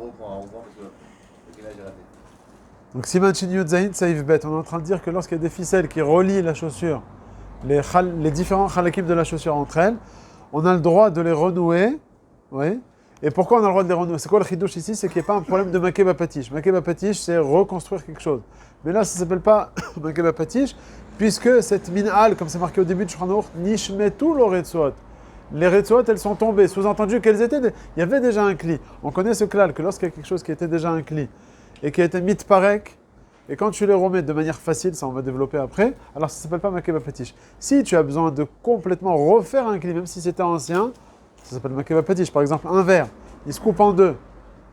reprend parce que là j'ai raté. Donc Siman Shin Yud Zayin Saïf Bet, on est en train de dire que lorsqu'il y a des ficelles qui relient la chaussure, les différents khalakim de la chaussure entre elles, on a le droit de les renouer. Oui. Et pourquoi on a le droit de les renouer? C'est quoi le chidouche ici? C'est qu'il n'y a pas un problème de makeba patish. Makeba patish, c'est reconstruire quelque chose. Mais là, ça ne s'appelle pas makeba patish, puisque cette min'al, comme c'est marqué au début de Shulchan Aruch, nishmetu lo retsuot. Les retsuot, elles sont tombées. Sous-entendu qu'elles étaient. Il y avait déjà un cli. On connaît ce klal, que lorsqu'il y a quelque chose qui était déjà un cli, et qui a été mitparek, et quand tu les remets de manière facile, ça on va développer après, alors ça ne s'appelle pas makeba patish. Si tu as besoin de complètement refaire un cli, même si c'était ancien, ça s'appelle makeba patish. Par exemple, un verre, il se coupe en deux,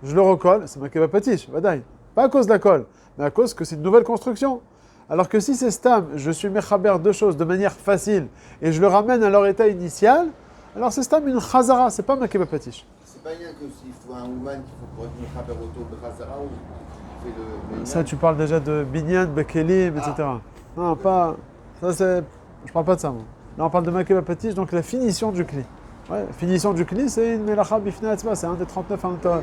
je le recolle, c'est makeba patish, vadaï. Pas à cause de la colle, mais à cause que c'est une nouvelle construction. Alors que si c'est stam, je suis mechaber deux choses de manière facile, et je le ramène à leur état initial, alors c'est stam une chazara, c'est pas makeba patish. C'est pas rien que s'il faut un woman qu'il faut pour être mechaber auto de Khazara ou fait le Ça, tu parles déjà de binyan, bekelim, etc. Non, pas. Ça, c'est. Je parle pas de ça, moi. Là, on parle de makeba patish, donc la finition du kli. Ouais, finition du kli, c'est une melacha bifna atzma, c'est un des 39 en Torah.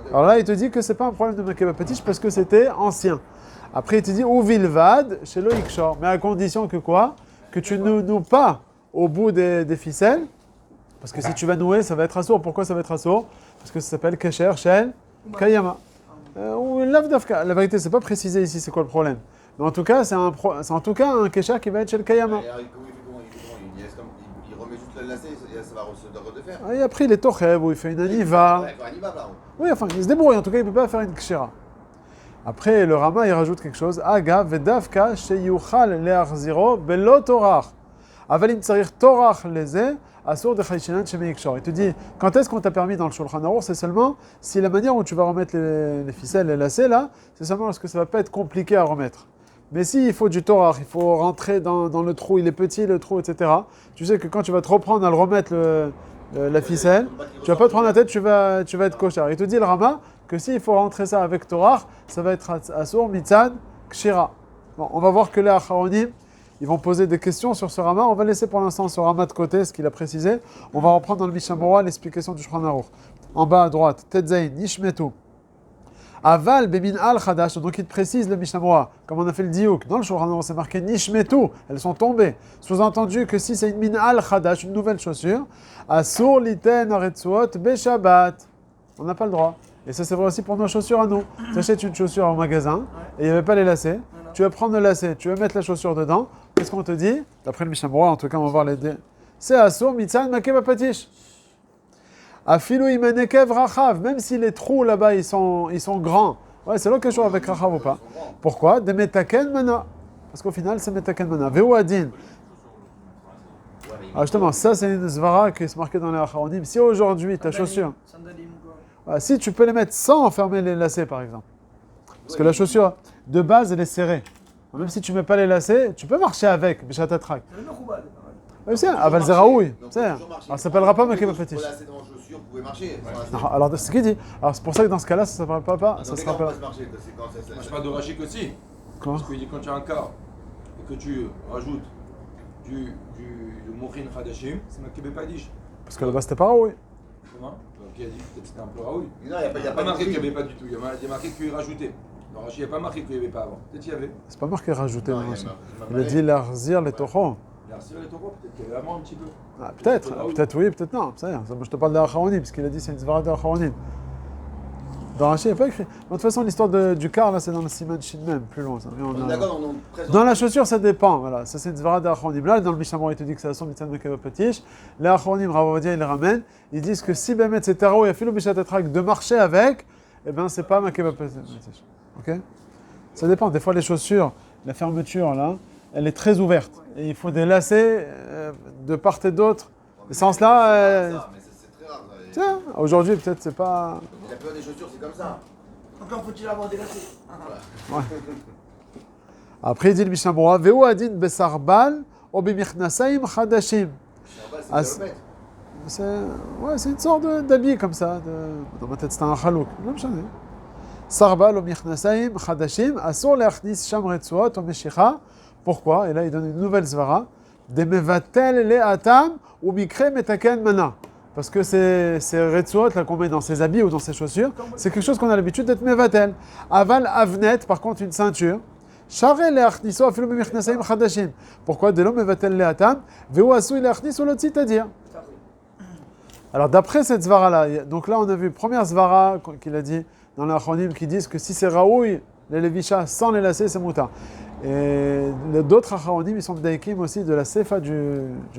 Alors là, il te dit que c'est pas un problème de makeba patish parce que c'était ancien. Après, il te dit ou vilvad chez lo ikshor, mais à condition que quoi? Que tu ne noues pas au bout des ficelles, parce que si tu vas nouer, ça va être assourd. Pourquoi ça va être assourd? Parce que ça s'appelle kasher shel kayama. Ou l'avdafka. La vérité, c'est pas précisé ici c'est quoi le problème. Mais en tout cas, c'est en tout cas un kesher qui va être chez le kayama. Il remet juste le lacet et ça va se refaire. Et après, il est tochev, où il fait une aniva. Ouais, aniva là. Oui, enfin, il se débrouille. En tout cas, il ne peut pas faire une kshira. Après, le Rama, il rajoute quelque chose. Aga vedavka sheyuchal le'arziro belo torach. Avalim tsarir torach leze. Asur de Chayshinan Shemei-Ikshor. Il te dit, quand est-ce qu'on t'a permis dans le Shulchan Aruch? C'est seulement si la manière où tu vas remettre les ficelles, les lacets là, c'est seulement lorsque ça va pas être compliqué à remettre. Mais s'il faut du torah, il faut rentrer dans le trou, il est petit le trou, etc. Tu sais que quand tu vas te reprendre à le remettre la ficelle, tu vas pas te prendre la tête, tu vas être kosher. Il te dit le Rama que s'il faut rentrer ça avec torah, ça va être asur, mitzad, kshira. Bon, on va voir que les acharonim, ils vont poser des questions sur ce Rama. On va laisser pour l'instant ce Rama de côté, ce qu'il a précisé. On va reprendre dans le Mishnah Berurah l'explication du Shulchan Aruch. En bas à droite, Tetzain, Nishmetu. Aval bemin al chadash. Donc il te précise le Mishnah Berurah, comme on a fait le diouk. Dans le Shulchan Aruch, c'est marqué Nishmetu. Elles sont tombées. Sous-entendu que si c'est une min al chadash, une nouvelle chaussure, asur liten aretsuot beshabbat. On n'a pas le droit. Et ça, c'est vrai aussi pour nos chaussures à nous. Tu achètes une chaussure au magasin et il n'y avait pas les lacets. Tu vas prendre le lacet, tu vas mettre la chaussure dedans. Qu'est-ce qu'on te dit? D'après le Mishnah Berurah, en tout cas, on va voir les deux. C'est assour, mitzan, makeba patish. Afilu imanekev rachav. Même si les trous là-bas, ils sont grands. Ouais, c'est là que je joue avec rachav ou pas. Pourquoi? De metaken mana. Parce qu'au final, c'est metaken mana. Veu adin. Ah, justement, ça, c'est une zvara qui est marquée dans les acharonim. Si aujourd'hui, ta chaussure. Si tu peux les mettre sans enfermer les lacets, par exemple. Parce que la chaussure, de base, elle est serrée. Même si tu ne mets pas les lacets, tu peux marcher avec, mais ça t'attraque. Oui, c'est aval zeraoui. Ça ne s'appellera pas makeba patish. Alors, c'est ce qu'il dit. Alors, c'est pour ça que dans ce cas-là, ça ne s'appellera pas. Ça se rappelle. Je parle de Rachik aussi. Parce qu'il dit quand tu as un quart et que tu rajoutes du mochin chadashim, c'est makeba patish. Parce que là-bas, c'était pas raoui. Comment? Qui a dit que c'était un peu raoui. Non, il n'y a pas marqué qu'il n'y avait pas du tout. Il y a marqué qu'il y avait rajouté. Non, il n'y a pas marqué qu'il n'y avait pas avant. Peut-être qu'il y avait. C'est pas marqué rajouter. Il a dit l'arzir les tochos. L'arzir les tochos, peut-être qu'il y avait avant un petit peu. Ah, peut-être oui, peut-être non. Moi, je te parle d'Acharonim, parce qu'il a dit c'est une zvara d'Acharonim. Dans Rashi, il n'y a pas écrit. De toute façon, l'histoire du car, là, c'est dans le Siman Shin même, plus loin. Ça. Dans la chaussure, ça dépend. Voilà. Ça, c'est une zvara d'Acharonim. Là, dans le Mishnah Berurah, il te dit que c'est la somme mitzvah makeba patish. Les Acharonim, Rav Ovadia, il les ramène. Ils disent que si Bémet, c'est terreau, il y a filou bishat atrak de marcher avec, eh bien, c'est pas makeba patish. Ok? Ça dépend. Des fois, les chaussures, la fermeture, là, elle est très ouverte. Et il faut des lacets de part et d'autre. Et sans cela. C'est très rare. Tiens, aujourd'hui, peut-être, c'est pas. La plupart des chaussures, c'est comme ça. Encore faut-il avoir des lacets. Ouais. Après, il dit le Mishnah Berurah, Veu adin besarbal ou bimichnasayim chadashim. C'est une sorte d'habit comme ça. Dans ma tête, c'est un chalouk. Non, je sais. Sarbal ou michnasayim chadashim, asur leachnis sham retsuot ou meshicha. Pourquoi? Et là, il donne une nouvelle zvara. De mevatel le atam ou mikre metaken mana. parce que c'est retsuot là qu'on met dans ses habits ou dans ses chaussures, c'est quelque chose qu'on a l'habitude d'être mevatel. Aval avnet, par contre, une ceinture. Share leachniso afilu b'michnasaim chadashim. Pourquoi de l'homme mevatel leatam veu asui leachniso lo tzitadir. Alors d'après cette svara là, donc là on a vu première svara qu'il a dit dans l'achronim qui disent que si c'est raoui les levisha sans les lacets c'est mouta. Et d'autres achronim ils sont daïkim aussi de la sefa du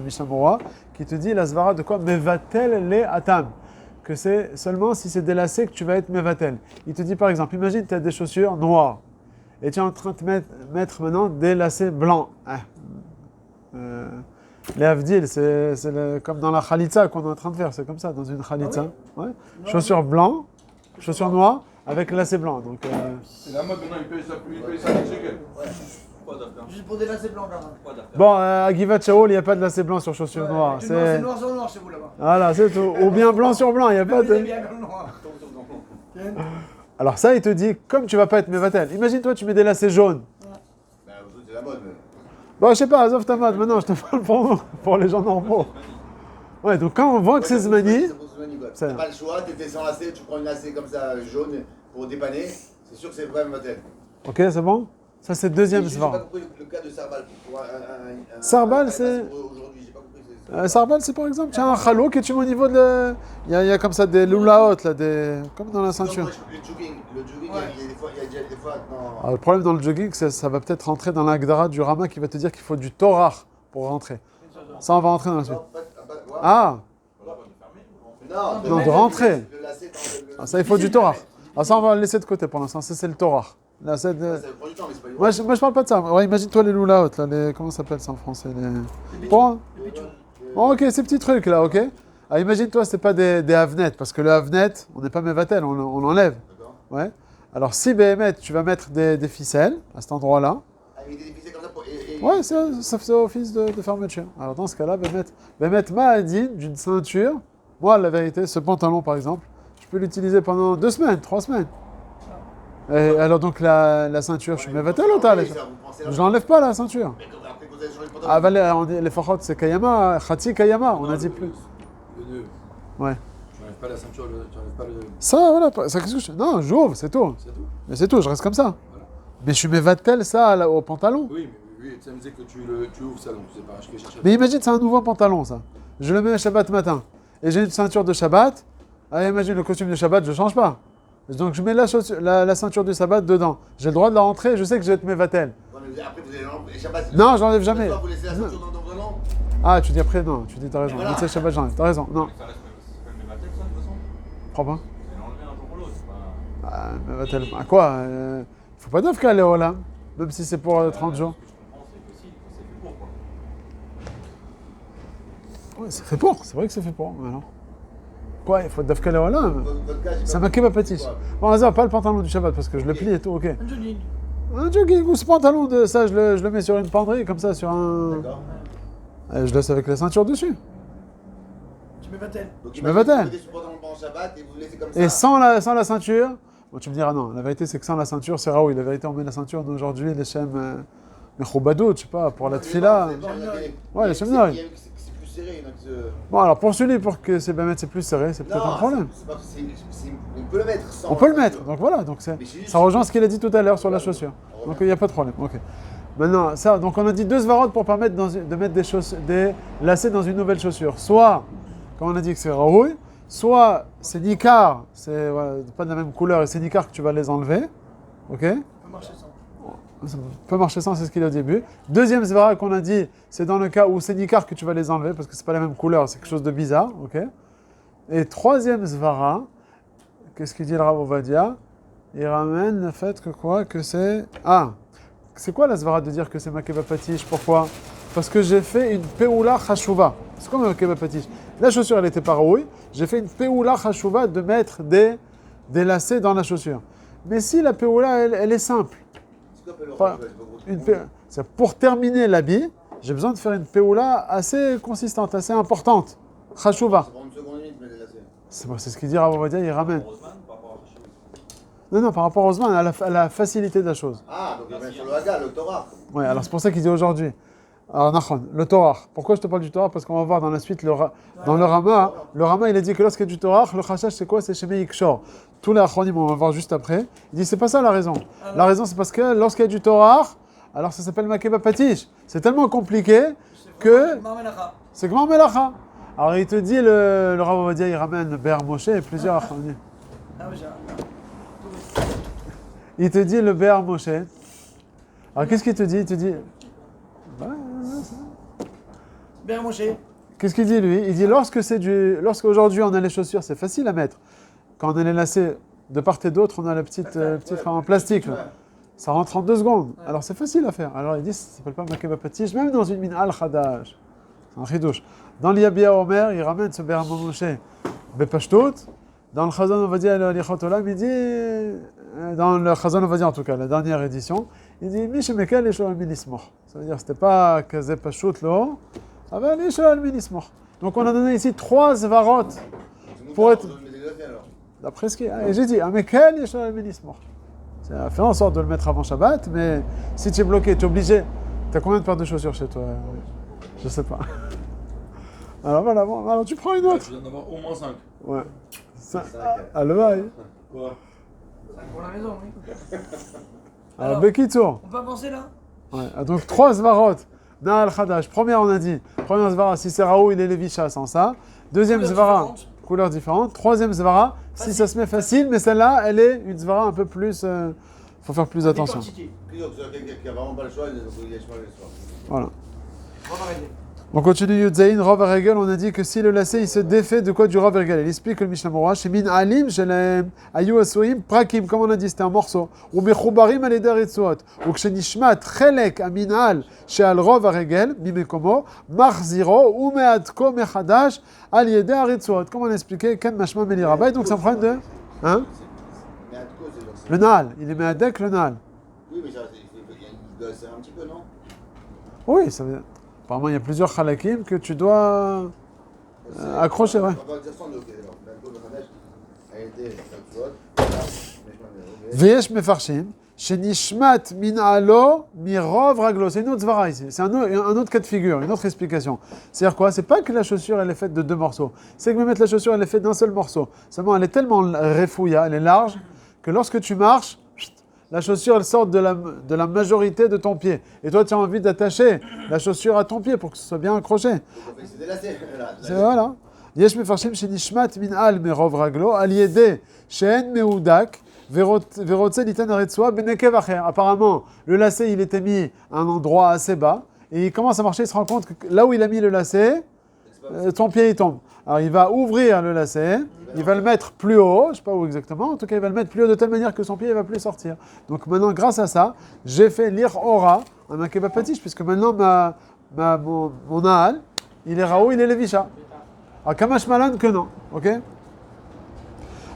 Mishnah Berurah qui te dit la svara de quoi mevatel le atam, que c'est seulement si c'est des lacets que tu vas être mevatel. Il te dit par exemple, imagine tu as des chaussures noires et tu es en train de te mettre maintenant des lacets blancs. Les avdil, c'est comme dans la khalitza qu'on est en train de faire, c'est comme ça, dans une khalitza. Ah oui Ouais. Chaussures blancs, chaussures noires, avec lacets blancs. Donc, C'est la mode maintenant, il paye ça 1000 shekels. Juste pour des lacets blancs, là. bon, à Givat Shaul, il n'y a pas de lacets blancs sur chaussures noires. C'est noir sur noir chez vous là-bas. Voilà, c'est tout. Ou bien blanc sur blanc, il n'y a pas C'est de... bien le noir. Alors ça, il te dit, comme tu vas pas être mevatel, imagine-toi, tu mets des lacets jaunes. Ben, c'est la mode. Bon, je sais pas, Azov Tamad, maintenant, je te parle pour les gens normaux. Ouais, donc quand on voit que c'est Zmani, Tu n'as pas le choix, tu étais sans lacet, tu prends une lacet comme ça jaune pour dépanner, c'est sûr que c'est vraiment matin. ok, c'est bon? Ça, c'est le deuxième J'ai pas svara. compris le cas de Sarbal. Sarbal, c'est- Aujourd'hui, j'ai pas compris. Sarbal, c'est par exemple, tu as un chalouk et tu mets au niveau de... Il y a comme ça des lulaot, là, comme dans la ceinture. Le jogging, Ouais. il y a des fois, non. Alors, le problème dans le jogging, c'est ça va peut-être rentrer dans l'agdara du Rama qui va te dire qu'il faut du torah pour rentrer. Ça, on va rentrer dans la suite. Ah, non, de rentrer. Le lacet dans le. Ah, ça, il faut du torah. Ah, ça, on va le laisser de côté pour l'instant. Ça, c'est le torah. Là, Ça prend du temps, mais c'est pas moi, je parle pas de ça. Ouais, imagine-toi les lulaot, là, comment ça s'appelle ça en français Bon, bon, ok, ces petits trucs là, ok. Ah, imagine-toi, c'est pas des avnets, parce que le avnet, on n'est pas mevatel, on l'enlève. D'accord. Ouais. Alors, si Béhémet, tu vas mettre des ficelles à cet endroit-là, Ah, il y a des ficelles comme ça pour. ouais, ça fait office de fermeture. Alors, dans ce cas-là, Béhémet m'a dit d'une ceinture, moi, la vérité, ce pantalon par exemple, je peux l'utiliser pendant 2 semaines, 3 semaines. Et alors, donc, la ceinture, je suis mevatel ou t'as je l'enlève pas la ceinture. Mais après, quand vous avez changé le Ah, pantalon. on dit, les fachot, c'est Kayama, Khati Kayama, on a dit plus. Le nœud. Ouais. Tu n'enlèves pas la ceinture, tu n'enlèves pas le. Ça, voilà, ça, qu'est-ce que je... Non, j'ouvre, c'est tout. C'est tout. Mais c'est tout, je reste comme ça. Voilà. Mais je suis mevatel ça au pantalon. Oui, mais ça me disait que tu ouvres ça, donc c'est pas. Je vais chercher. Mais imagine, c'est un nouveau pantalon, ça. Je le mets Shabbat matin. Et j'ai une ceinture de Shabbat. Ah, imagine, le costume de Shabbat, je ne change pas. Donc je mets la ceinture du Shabbat dedans. J'ai le droit de la rentrer, je sais que je vais être mevatel. Ouais, mais après, vous allez l'enlever. Les Shabbats, Non, je l'enlève jamais. Vous laissez la ceinture dans le pantalon. Ah, tu dis après, non, tu dis, t'as raison. Voilà. Tu sais, Shabbat, j'enlève. T'as raison, non. Ça reste même les matels, ça, de toute façon. Prends pas. C'est enlevé un jour ou l'autre. C'est pas... Ah, mevatel. À quoi faut pas d'afka, Léo, là. Même si c'est pour 30 jours. Ce que je comprends, c'est que si, c'est fait pour, quoi. Ouais, c'est fait pour. C'est vrai que c'est fait pour. Mais alors. Quoi, il faut d'afka, Léo, là. Votre cas, j'ai Ça pas m'a compris. petit. Bon, hasard, pas le pantalon du Shabbat parce que je le plie et tout, ok. Un jogging. Un jogging ou ce pantalon de ça, je le mets sur une penderie comme ça, sur un. D'accord. Et je laisse avec la ceinture dessus. Tu mets pas tel. Donc, Je me battelle. Vous mettez ce pantalon pendant Shabbat et vous le laissez comme ça. Et sans la ceinture, bon, tu me diras non, la vérité c'est que sans la ceinture, c'est Raoui. La vérité, on met la ceinture d'aujourd'hui, les Shem Mechoubadot, je sais pas, pour la tefila. Ouais, les Shem Noy. C'est plus serré. Donc, Bon, alors pour celui, pour que c'est bien c'est plus serré, c'est peut-être un problème. On peut le mettre sans. On peut le mettre, donc voilà, donc Mais c'est juste- ça rejoint ce qu'il a dit tout à l'heure sur la chaussure. Donc il n'y a pas de problème, ok. Maintenant, ça, donc on a dit 2 svarot pour permettre de mettre des lacets dans une nouvelle chaussure. Soit, comme on a dit que c'est raoui, soit c'est nikar, c'est pas de la même couleur et c'est nikar que tu vas les enlever, ok. On peut marcher sans. Ça peut marcher sans, c'est ce qu'il a au début. Deuxième svara qu'on a dit, c'est dans le cas où c'est nikar que tu vas les enlever parce que c'est pas la même couleur, c'est quelque chose de bizarre, ok. Et troisième svara, qu'est-ce qu'il dit le Rav Ovadia? Il ramène le fait que quoi? Que c'est... Ah, c'est quoi la svara de dire que c'est ma kebab patish? Pourquoi? Parce que j'ai fait une peoula chashuva. C'est quoi ma kebab patish? La chaussure, elle était pas rouille. J'ai fait une peoula chashuva de mettre des lacets dans la chaussure. Mais si la peoula, elle est simple. C'est quoi, Pas- C'est pour terminer l'habit, j'ai besoin de faire une peoula assez consistante, assez importante. Chashuva. Ça prend une seconde et demie de mettre les lacets. C'est ce qu'il dit Rav Ovadia, il ramène. Heureusement, par rapport à Rachel. Non, par rapport aux Osman, à la facilité de la chose. Ah, donc il met sur le Haga, le Torah. Ouais, alors c'est pour ça qu'il dit aujourd'hui. Alors, Nachon, le Torah. Pourquoi je te parle du Torah? Parce qu'on va voir dans la suite, dans le Rama, il a dit que lorsqu'il y a du Torah, le Chashash, c'est quoi? C'est Shemei Ikshor. Tous les Achronim, on va voir juste après. Il dit, c'est pas ça la raison. La raison, c'est parce que lorsqu'il y a du Torah, alors ça s'appelle Makeba Patish. C'est tellement compliqué que c'est Gmar Melacha. Alors, il te dit, le Rav Ovadia, il ramène Be'er Moshe et plusieurs Achronim. Il te dit le Be'er Moshe. Alors, qu'est-ce qu'il te dit? Il te dit... Be'er Moshe. Qu'est-ce qu'il dit lui? Il dit lorsqu'aujourd'hui on a les chaussures, c'est facile à mettre. Quand on a les lacets de part et d'autre, on a le petit en plastique. Là. Ça rentre en 2 secondes. Alors c'est facile à faire. Alors il dit ça s'appelle pas Makeba Patish, même dans une mine al-Khadash. C'est un chidouche. Dans l'Yabia Omer, il ramène ce Be'er Moshe Bepashtout. Dans le Chazon Ovadia et le Alichot Olam, il dit, dans le Chazon Ovadia en tout cas, la dernière édition, il dit Mishemekel et Shoal Minismor. Ça veut dire que c'était pas Kaze Pashtout lo, mais les Shoal Minismor. Donc on a donné ici 3 Zvarot pour être. D'après ce qu'il et j'ai dit Amekel et Shoal Minismor. Ça fait en sorte de le mettre avant Shabbat, mais si tu es bloqué, tu es obligé. Tu as combien de paires de chaussures chez toi? Je sais pas. Alors voilà, bon, alors tu prends une autre. Tu viens d'avoir au moins 5. Ouais. Ah, le bail. Quoi? Pour la maison, oui. Alors, Bekitour. On peut avancer là? Ouais. Donc 3 Zvarot. Dans Al-Khadash. Première, on a dit. Première Zvara, si c'est Raoult, il est Lévisha sans ça. Deuxième Zvara, couleur différente. Troisième Zvara, si ça se met facile, mais celle-là, elle est une Zvara un peu plus. Faut faire plus attention. Quelqu'un qui a vraiment pas le choix, il y a le choix. Voilà. On va arrêter. On continue Yudzaïn, Rav Regel, on a dit que si le lacet il se défait de quoi du Rav Regel? Il explique le Mishnah Moura, chez Min Alim, chez les Ayu Asuim, Prakim, comme on a dit, c'était un morceau. Ou Mechubarim al Eder Etzuot. Ou que chez Nishmat, Chelek, Aminal, chez Al Rav Regel, Mimekomo, Marziro, ou Meadko, Mechadash, al Eder Etzuot. Comme on a expliqué, Ken Mashma Melirabai, donc ça me prend de. Hein? Le Naal, il est Meadek, le Naal. Oui, mais ça, il doit serrer un petit peu, non? Oui, ça veut dire. Apparemment, il y a plusieurs halakim que tu dois accrocher, ouais. Veyesh mefarshim, shenishmat min alo mirov raglo. C'est une autre zvara ici. C'est un autre cas de figure, une autre explication. C'est-à-dire quoi? C'est pas que la chaussure, elle est faite de 2 morceaux. C'est que même la chaussure, elle est faite d'un seul morceau. Seulement, elle est tellement refouilla, elle est large, que lorsque tu marches, la chaussure, elle sort de la majorité de ton pied. Et toi, tu as envie d'attacher la chaussure à ton pied pour que ce soit bien accroché. C'est voilà. Yesh mefarshim shenishmat min al merov raglo al yede shen meudak verotze litan aretzua benekev acher. Apparemment, le lacet, il était mis à un endroit assez bas. Et il commence à marcher, il se rend compte que là où il a mis le lacet, ton pied, il tombe. Alors, il va ouvrir le lacet. Il va le mettre plus haut, je ne sais pas où exactement, en tout cas il va le mettre plus haut de telle manière que son pied ne va plus sortir. Donc maintenant, grâce à ça, j'ai fait lire Ora, un Makeba Patish, puisque maintenant mon Naal, il est Raoult, il est Lévisha. Alors Kamash Malan que non, ok?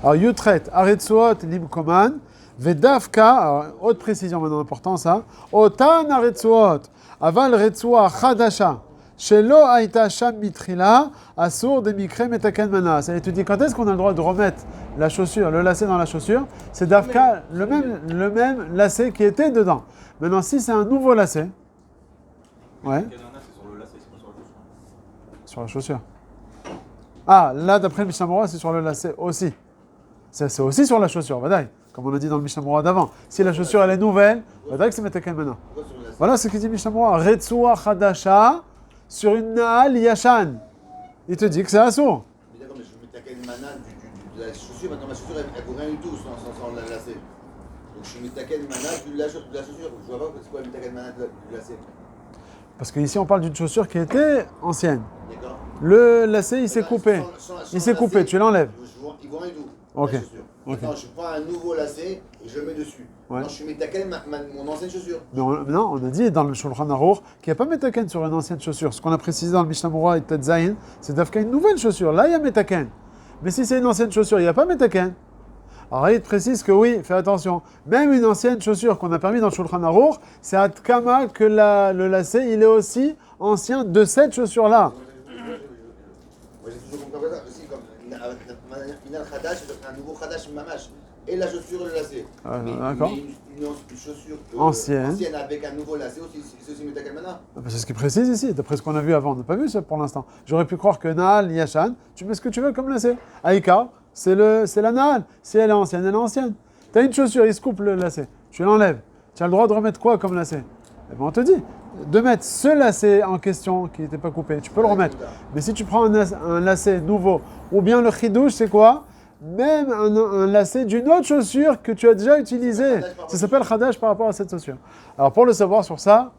Alors Yutret, Aretsuot, Limkoman, Vedavka, alors haute précision maintenant, important ça, Otan Aretsuot, Aval Retsua Chadasha. Shelo Aïta Sham Mitrila, Assour de Mikre Metaken Mana. Ça te dit quand est-ce qu'on a le droit de remettre la chaussure, le lacet dans la chaussure? C'est d'Afka, le même lacet qui était dedans. Maintenant, si c'est un nouveau lacet, ouais. C'est sur le lacet, c'est pas sur la chaussure. Sur la chaussure. Ah, là, d'après le Mishnah Moura, c'est sur le lacet aussi. C'est aussi sur la chaussure, Vadaï, comme on a dit dans le Mishnah Moura d'avant. Si la chaussure elle est nouvelle, Vadaï que c'est Metaken Mana. Voilà ce que dit Mishnah Moura. Retsua Chadasha. Sur une Naal Yashan, il te dit que c'est assourd. Mais d'accord, mais je mets ta mana de la chaussure, maintenant ma chaussure elle vaut rien du tout sans la lacet. Donc je mets ta mana de la chaussure. Je vois pas c'est quoi le ta mana du lacet. Parce qu'ici on parle d'une chaussure qui était ancienne. D'accord. Le lacet il s'est coupé. Il s'est coupé, tu l'enlèves. Il vaut rien du tout. Ok. Maintenant je prends un nouveau lacet et je le mets dessus. Ouais. Maintenant je mets mon ancienne chaussure. Mais non, on a dit dans le Shulchan Aruch qu'il n'y a pas Metaken sur une ancienne chaussure. Ce qu'on a précisé dans le Mishnah Moura et Tetzaïn, c'est d'Afka une nouvelle chaussure. Là, il y a Metaken. Mais si c'est une ancienne chaussure, il n'y a pas Metaken. Alors il te précise que oui, fais attention. Même une ancienne chaussure qu'on a permis dans le Shulchan Aruch, c'est à Tkama que le lacet, il est aussi ancien de cette chaussure-là. Moi j'ai toujours compris ça aussi, comme une final Khadash, ça fait un nouveau Khadash Mamash. Et la chaussure et le lacet. D'accord. Mais une chaussure Ancienne avec un nouveau lacet aussi, c'est aussi Mitakel Mana. C'est ce qu'il précise ici, d'après ce qu'on a vu avant. On n'a pas vu ça pour l'instant. J'aurais pu croire que Naal, Yashan, tu mets ce que tu veux comme lacet. Aïka, c'est la Naal. Si elle est ancienne, elle est ancienne. Tu as une chaussure, il se coupe le lacet. Tu l'enlèves. Tu as le droit de remettre quoi comme lacet? Eh ben on te dit de mettre ce lacet en question qui n'était pas coupé. Tu peux le remettre. Mais si tu prends un lacet nouveau, ou bien le chidouche, c'est quoi? Même un lacet d'une autre chaussure que tu as déjà utilisée. Ça s'appelle Khadash par rapport à cette chaussure. Alors pour le savoir sur ça,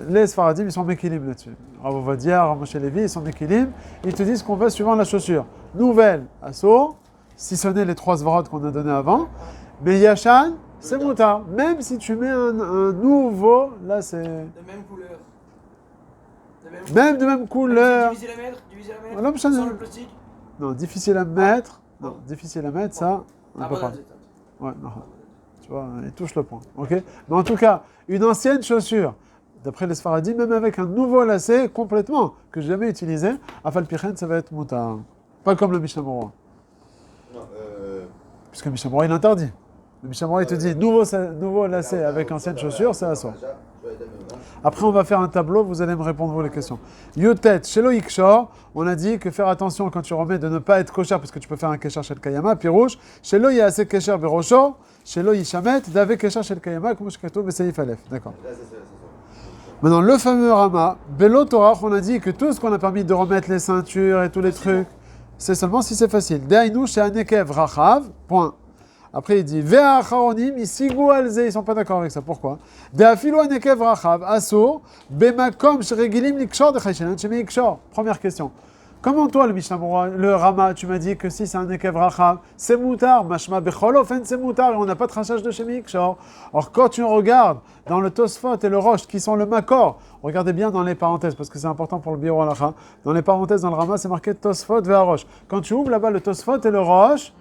les Sfaradim, ils sont Mekilim là-dessus. Rav Ovadia, Rav Moshe Levi, ils sont Mekilim. Ils te disent qu'on va suivant la chaussure. Nouvelle, assaut, si ce n'est les 3 svarot qu'on a donné avant. Mais Yashan, c'est Moutar. Même si tu mets un nouveau, là c'est... De même couleur. Même de même couleur. Diviser la mètre, Voilà, sans le plastique. Non, difficile à mettre. Non, difficile à mettre, ça, on Ah, peut voilà, pas. c'est ça. Ouais, non. Tu vois, il touche le point. Ok. Mais en tout cas, une ancienne chaussure, d'après les Sfaradim, même avec un nouveau lacet complètement, que j'ai jamais utilisé, Afal Pichen, ça va être Moutar. Pas comme le Mishnah Berurah. Non, Puisque le Mishnah Berurah, il interdit. Le Mishnah Berurah, il te dit nouveau lacet avec ancienne chaussure, c'est assaut. Après, on va faire un tableau, vous allez me répondre vous les questions. Yotet, Shelo Ikshor, on a dit que faire attention quand tu remets de ne pas être kosher, parce que tu peux faire un kesher chez le Kayama, puis rouge. Shelo Yase Kesher Berosho, Shelo Yishamet, Dave Kesher chez le Kayama, comme je kato Beseif Aleph. D'accord. Maintenant, le fameux Rama, Belo Torah, on a dit que tout ce qu'on a permis de remettre les ceintures et tous les trucs, c'est seulement si c'est facile. Deainu Sheanekev Rachav, point. Après, il dit Ve'acharonim, isigu alze, ils sont pas d'accord avec ça. Pourquoi? De'afilu anekev rachav, asur, bemakom sheregilim likshor de chayshenan shemi ikshor. Première question. Comment toi, le Mishnah Berurah, le Rama, tu m'as dit que si c'est un nekev rachav, c'est moutar, mashma bechol ofen, c'est moutar, et on n'a pas de tranchage de shemi ikshor. Or, quand tu regardes dans le Tosfot et le Rosh, qui sont le Makor, regardez bien dans les parenthèses, parce que c'est important pour le Biur Halacha. Dans les parenthèses, dans le Rama, c'est marqué Tosfot vers Rosh. Quand tu ouvres là-bas le Tosfot et le Rosh,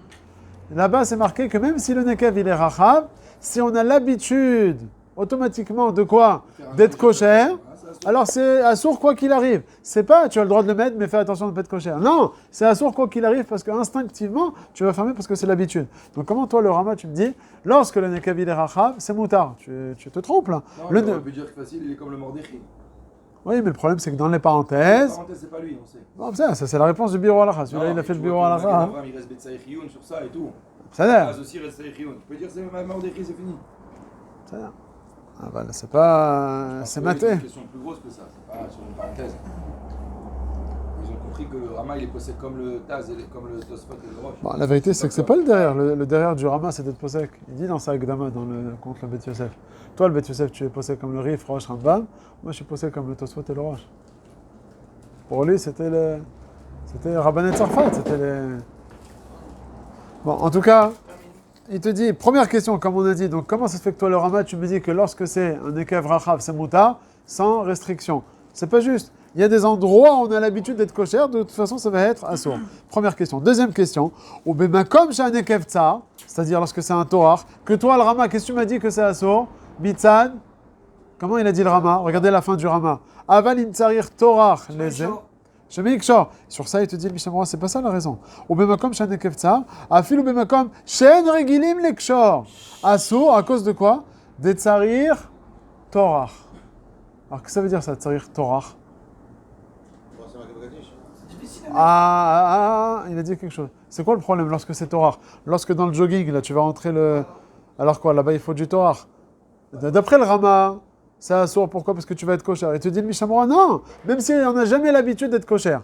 là-bas, c'est marqué que même si le nekev il est rachav, si on a l'habitude automatiquement de quoi? D'être kosher, alors c'est assour quoi qu'il arrive. C'est pas tu as le droit de le mettre, mais fais attention de ne pas être kosher. Non, c'est assour quoi qu'il arrive parce qu'instinctivement, tu vas fermer parce que c'est l'habitude. Donc comment toi, le Rama, tu me dis, lorsque le nekev il est rachav, c'est moutar. Tu te trompes là. Non, on peut dire que facile, il est comme le Mordechai. Oui, mais le problème c'est que dans les parenthèses. C'est pas lui, on sait. Bon, ça c'est la réponse du Biur Halacha. Celui-là, il a fait le Biur Halacha. Il reste Betsaïchioun sur ça et tout. Ça a aussi reste Betsaïchioun. Tu peux dire c'est Mordechai, c'est fini. Ça a Ah bah là, c'est pas... c'est maté. C'est une question plus grosse que ça, c'est pas sur une parenthèse. Ils ont compris que le Rama il est posé comme le Taz, comme le Tosfot et le Rosh. Bon, la vérité c'est que c'est pas le derrière. Le derrière du Rama c'est d'être posé. Il dit dans sa Agdama contre le Bet Yosef. Toi le Bet Yosef tu es posé comme le Rif, Rosh, Rambam. Moi je suis posé comme le Tosfot et le Rosh. Pour lui c'était Rabbanet Sarfat, c'était les... Bon en tout cas... Il te dit, première question, comme on a dit, donc comment ça se fait que toi, le Rama, tu me dis que lorsque c'est un Ekev Rachav, c'est Moutar, sans restriction? C'est pas juste. Il y a des endroits où on a l'habitude d'être kosher, de toute façon, ça va être assour. Première question. Deuxième question, ou comme chez un Ekev Tsar, c'est-à-dire lorsque c'est un Torah, que toi, le Rama, qu'est-ce que tu m'as dit que c'est assour? Bitzad, comment il a dit le Rama? Regardez la fin du Rama. Aval Intsarir Torah, les sur ça, il te dit, le Mishnah Berurah, c'est pas ça la raison. Ou bemakom shen nekev tsar, afil ou bemakom shen regilim lekshor. Assour, à cause de quoi? Des tsarir Torah. Alors, qu'est-ce que ça veut dire ça, tsarir Torah? Il a dit quelque chose. C'est quoi le problème lorsque c'est Torah? Lorsque dans le jogging, là, tu vas rentrer le... Alors quoi, là-bas, il faut du Torah. D'après le Rama, c'est assour, pourquoi? Parce que tu vas être kosher. Et tu dis le Mishnah Berurah, non, même si on n'a jamais l'habitude d'être kosher.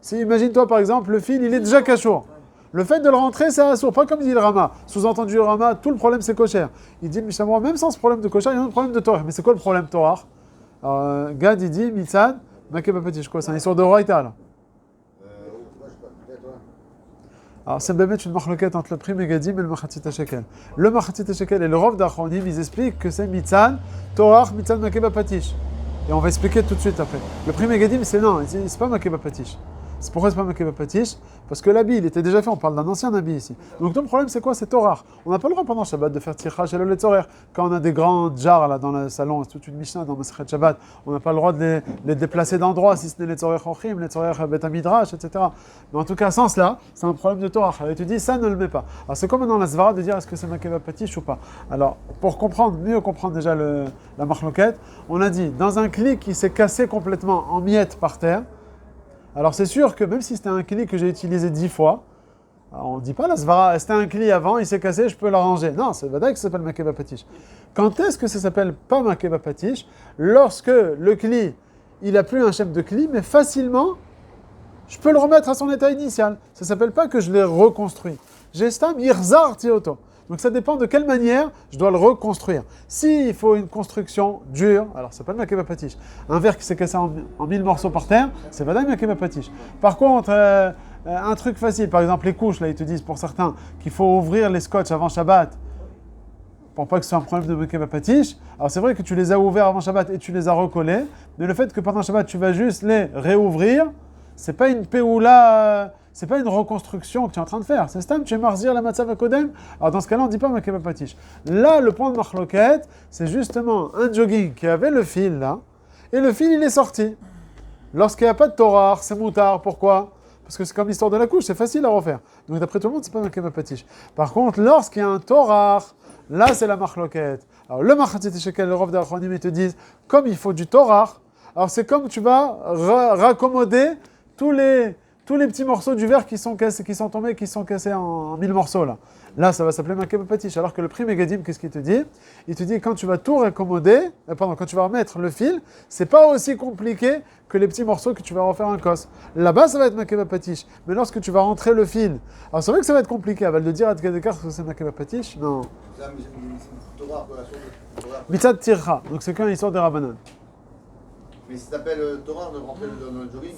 Si, imagine-toi par exemple, le fil, il est déjà kashour. Le fait de le rentrer, c'est assour, pas comme dit le Rama. Sous-entendu, le Rama, tout le problème c'est kosher. Il dit le Mishnah Berurah, même sans ce problème de kosher, il y a un problème de Torah. Mais c'est quoi le problème Torah? Gad, il dit, Mitzad, Makebapatish, quoi? C'est un histoire de Roïta, là. Alors, c'est bien une marloquette entre le prix Megadim et le Machatzit HaShekel. Le Machatzit HaShekel et le Rov d'Achronim, ils expliquent que c'est Mitzad, Torah, Mitzad, Makeba Patish. Et on va expliquer tout de suite après. Le prix Megadim, c'est non, c'est pas Makeba Patish. C'est pourquoi c'est pas Makeba Patish? Parce que l'habit, il était déjà fait, on parle d'un ancien habit ici. Donc ton problème, c'est quoi? C'est Torah. On n'a pas le droit pendant Shabbat de faire Tircha Shelo Letzorer. Quand on a des grands jars là dans le salon, c'est toute une Mishnah dans Masechet Shabbat, on n'a pas le droit de les déplacer d'endroit, si ce n'est Letzorer Chochim, Letzorer Bet Midrash, etc. Mais en tout cas, sans cela, c'est un problème de Torah. Alors tu dis, ça ne le met pas. Alors c'est comme dans la Svara de dire est-ce que c'est Makeba Patish ou pas. Alors pour comprendre, mieux comprendre déjà la marloquette, on a dit, dans un cli qui s'est cassé complètement en miettes par terre, alors c'est sûr que même si c'était un cli que j'ai utilisé 10 fois, on ne dit pas la svara, c'était un cli avant, il s'est cassé, je peux l'arranger. Non, c'est vrai que ça s'appelle makeba patish. Quand est-ce que ça s'appelle pas makeba patish? Lorsque le cli, il a plus un chef de cli, mais facilement, je peux le remettre à son état initial. Ça ne s'appelle pas que je l'ai reconstruit. Gestam irzar tioto. Donc ça dépend de quelle manière je dois le reconstruire. S'il faut une construction dure, alors ça s'appelle makeba patish. Un verre qui s'est cassé en 1000 morceaux par terre, c'est vadaï makeba patish. Par contre, un truc facile, par exemple les couches, là ils te disent pour certains qu'il faut ouvrir les scotch avant Shabbat pour pas que ce soit un problème de makeba patish. Alors c'est vrai que tu les as ouverts avant Shabbat et tu les as recollés, mais le fait que pendant Shabbat tu vas juste les réouvrir, c'est pas une péoula. C'est pas une reconstruction que tu es en train de faire. C'est stam, tu es marzir la matzav akodem. Alors dans ce cas-là, on ne dit pas makeba patish. Là, le point de marloquette, c'est justement un jogging qui avait le fil là, et le fil il est sorti. Lorsqu'il n'y a pas de torah, c'est moutard. Pourquoi? Parce que c'est comme l'histoire de la couche, c'est facile à refaire. Donc d'après tout le monde, c'est pas makeba patish. Par contre, lorsqu'il y a un torah, là c'est la marloquette. Alors le machatzit shekel, le rov d'Achronim, ils te disent, comme il faut du torah, alors c'est comme tu vas raccommoder tous les petits morceaux du verre qui sont tombés, qui sont cassés en 1000 morceaux là. Là, ça va s'appeler makeba patish. Alors que le prix Megadim, qu'est-ce qu'il te dit? Il te dit quand tu vas tout raccommoder, quand tu vas remettre le fil, c'est pas aussi compliqué que les petits morceaux que tu vas refaire un cos. Là-bas, ça va être makeba patish. Mais lorsque tu vas rentrer le fil, alors c'est vrai que ça va être compliqué. Elle va le dire à Tkadekar que c'est makeba patish. Non. Mitzad tircha. Donc c'est qu'une histoire de Rabbanan. Mais ça s'appelle Torah de rentrer dans le jogging.